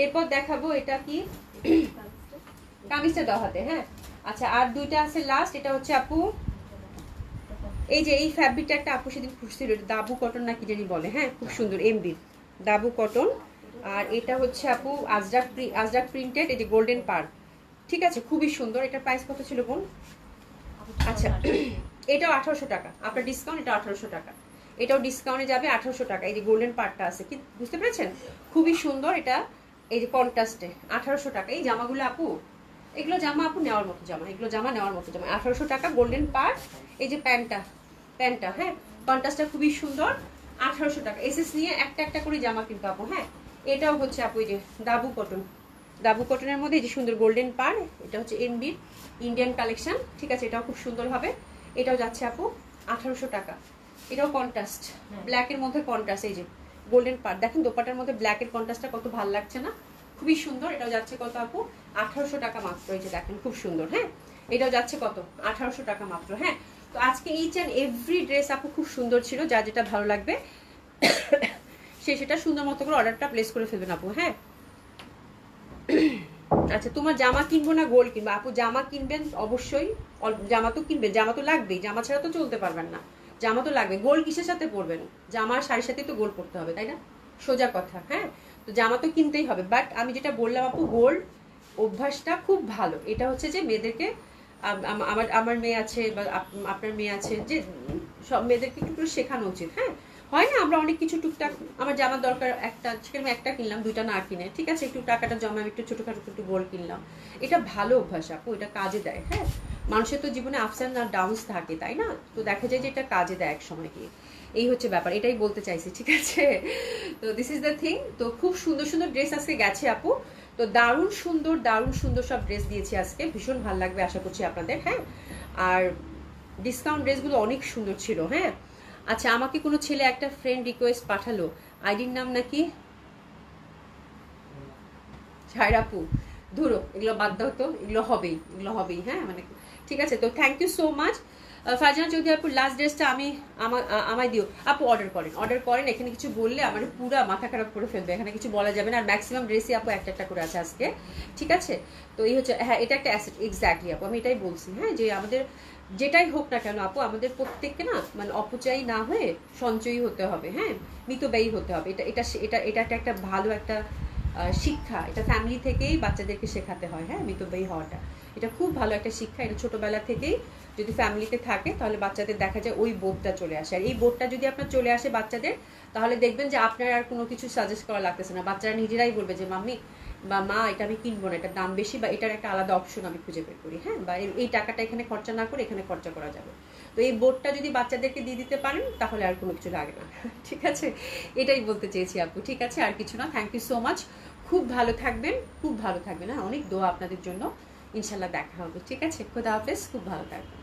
এরপর দেখাবো এটা কি, কামিজটা দাও হাতে। হ্যাঁ, আচ্ছা আর দুইটা আছে লাস্ট। এটা হচ্ছে আপু এই যে এই ফ্যাব্রিকটা একটা আপু সেদিন খুঁজছিল, দাবু কটন না কি জানি বলে। হ্যাঁ, খুব সুন্দর এমবি দাবু কটন। আর এটা হচ্ছে আপু আজরাক প্রিন্টেড, এই যে গোল্ডেন পার, ঠিক আছে? খুবই সুন্দর। এটার প্রাইস কত ছিল বোন? আচ্ছা এটাও 1800 টাকা, আপনার ডিসকাউন্ট, এটা 1800 টাকা, এটাও ডিসকাউন্টে যাবে 1800 টাকা। এই যে গোল্ডেন পার্টটা আছে, কি বুঝতে পেরেছেন? খুবই সুন্দর এটা, এই যে কন্ট্রাস্টে 1800 টাকা। এই জামাগুলো আপু, এগুলো জামা আপু নেওয়ার মতো জামা, এগুলো জামা নেওয়ার মতো জামা। 1800 টাকা গোল্ডেন পার্ট। এই যে প্যান্টটা, হ্যাঁ কন্ট্রাস্টটা খুবই সুন্দর, 1800 টাকা। এসএস নিয়ে একটা একটা করে জামা কিন্তু আপু। হ্যাঁ, এটাও হচ্ছে আপু এই যে দাবু কটনের মধ্যে এই যে সুন্দর গোল্ডেন পার, এটা হচ্ছে এনবির ইন্ডিয়ান কালেকশন, ঠিক আছে? এটাও খুব সুন্দর হবে। এটাও যাচ্ছে আপু 1800 টাকা। এটাও কন্ট্রাস্ট, ব্ল্যাকের মধ্যে কন্ট্রাস্ট, এই যে গোল্ডেন পার। দেখেন দোপাটার মধ্যে ব্ল্যাকের কন্ট্রাস্টটা কত ভালো লাগছে না? খুবই সুন্দর। এটাও যাচ্ছে কত আপু? 1800 টাকা মাত্র। এই যে দেখেন খুব সুন্দর। হ্যাঁ, এটাও যাচ্ছে কত? 1800 টাকা মাত্র। হ্যাঁ, তো আজকে ইচ অ্যান্ড এভরি ড্রেস আপু খুব সুন্দর ছিল, যা যেটা ভালো লাগবে সেটা সুন্দর মতো করে অর্ডারটা প্লেস করে ফেলবেন আপু। হ্যাঁ, আচ্ছা তোমার জামা কিনবো না গোল্ড কিনবো? আপু জামা কিনবেন অবশ্যই, জামা তো কিনবেন, জামা তো লাগবেই, জামা ছাড়া তো চলতে পারবেন না, জামা তো লাগবে। গোল্ড কিসের সাথে পরবেন? জামার শাড়ির সাথে তো গোল্ড পরতে হবে, তাই না? সোজা কথা। হ্যাঁ, তো জামা তো কিনতেই হবে, বাট আমি যেটা বললাম আপু, গোল্ড অভ্যাসটা খুব ভালো। এটা হচ্ছে যে মেয়েদেরকে, আমার মেয়ে আছে বা আপনার মেয়ে আছে, যে সব মেয়েদেরকে একটু করে শেখানো উচিত। হ্যাঁ, হয় না আমরা অনেক কিছু টুকটাক, আমার জামার দরকার একটা, সেখানে একটা কিনলাম, দুইটা না কিনে, ঠিক আছে? একটু টাকাটা জমা, একটু ছোটখাটো একটু গোল্ড কিনলাম, এটা ভালো অভ্যাস আপু, এটা কাজে দেয়। হ্যাঁ, মানুষের তো জীবনে আপস অ্যান্ড ডাউনস থাকে, তাই না? তো দেখা যায় যে এটা কাজে দেয় এক সময় গিয়ে, এই হচ্ছে ব্যাপার, এটাই বলতে চাইছি, ঠিক আছে? তো দিস ইজ দ্য থিং। তো খুব সুন্দর সুন্দর ড্রেস আজকে গেছে আপু, তো দারুণ সুন্দর সব ড্রেস দিয়েছি আজকে, ভীষণ ভালো লাগবে আশা করছি আপনাদের। হ্যাঁ, আর ডিসকাউন্ট ড্রেসগুলো অনেক সুন্দর ছিল। হ্যাঁ, আচ্ছা আমাকে কোনো ছেলে একটা ফ্রেন্ড রিকোয়েস্ট পাঠালো, আইডির নাম নাকি ছায়রাপু, ধরো এগুলো বাদ দাও তো, এগুলো হবেই। হ্যাঁ, মানে ঠিক আছে। তো thank you so much. Farzana Chowdhury আপু লাস্ট ড্রেসটা আমায় দিও আপু। অর্ডার করেন, এখানে কিছু বললে আমার পুরো মাথা খারাপ করে ফেলবে, এখানে কিছু বলা যাবে না। আর ম্যাক্সিমাম ড্রেসই আপু একটা করে আছে আজকে, ঠিক আছে? তো এই হচ্ছে, হ্যাঁ এটা একটা অ্যাসেট, এক্স্যাক্টলি আপু, আমি এটাই বলছি। হ্যাঁ, যে আমাদের যেটাই হোক না কেন আপু, আমাদের প্রত্যেককে না মানে অপচয়ী না হয়ে সঞ্চয়ী হতে হবে, হ্যাঁ, মিতব্যয়ী হতে হবে। এটা একটা ভালো একটা শিক্ষা, এটা ফ্যামিলি থেকেই বাচ্চাদেরকে শেখাতে হয়। হ্যাঁ, মিতব্যয়ী হওয়াটা এটা খুব ভালো একটা শিক্ষা। এটা ছোটবেলা থেকেই যদি ফ্যামিলিতে থাকে তাহলে বাচ্চাদের দেখা যায় ওই বোধটা চলে আসে। আর এই বোধটা যদি আপনার চলে আসে বাচ্চাদের, তাহলে দেখবেন যে আপনার আর কোনো কিছু সাজেস্ট করা লাগতেছে না। বাচ্চারা নিজেরাই বলবে যে মাম্মি বা মা এটা আমি কিনবো না, এটার দাম বেশি, বা এটার একটা আলাদা অপশন আমি খুঁজে বের করি। হ্যাঁ, বা এই টাকাটা এখানে খরচা না করে এখানে খরচা করা যাবে। তো এই বোর্ডটা যদি বাচ্চাদেরকে দিয়ে দিতে পারেন তাহলে আর কোনো কিছু লাগে না। ঠিক আছে, এটাই বলতে চেয়েছি আপু। ঠিক আছে, আর কিছু না। Thank you so much. খুব ভালো থাকবেন, খুব ভালো থাকবেন। হ্যাঁ, অনেক দোয়া আপনাদের জন্য। ইনশাল্লাহ দেখা হবে। ঠিক আছে, খোদা হাফেজ, খুব ভালো থাকবেন।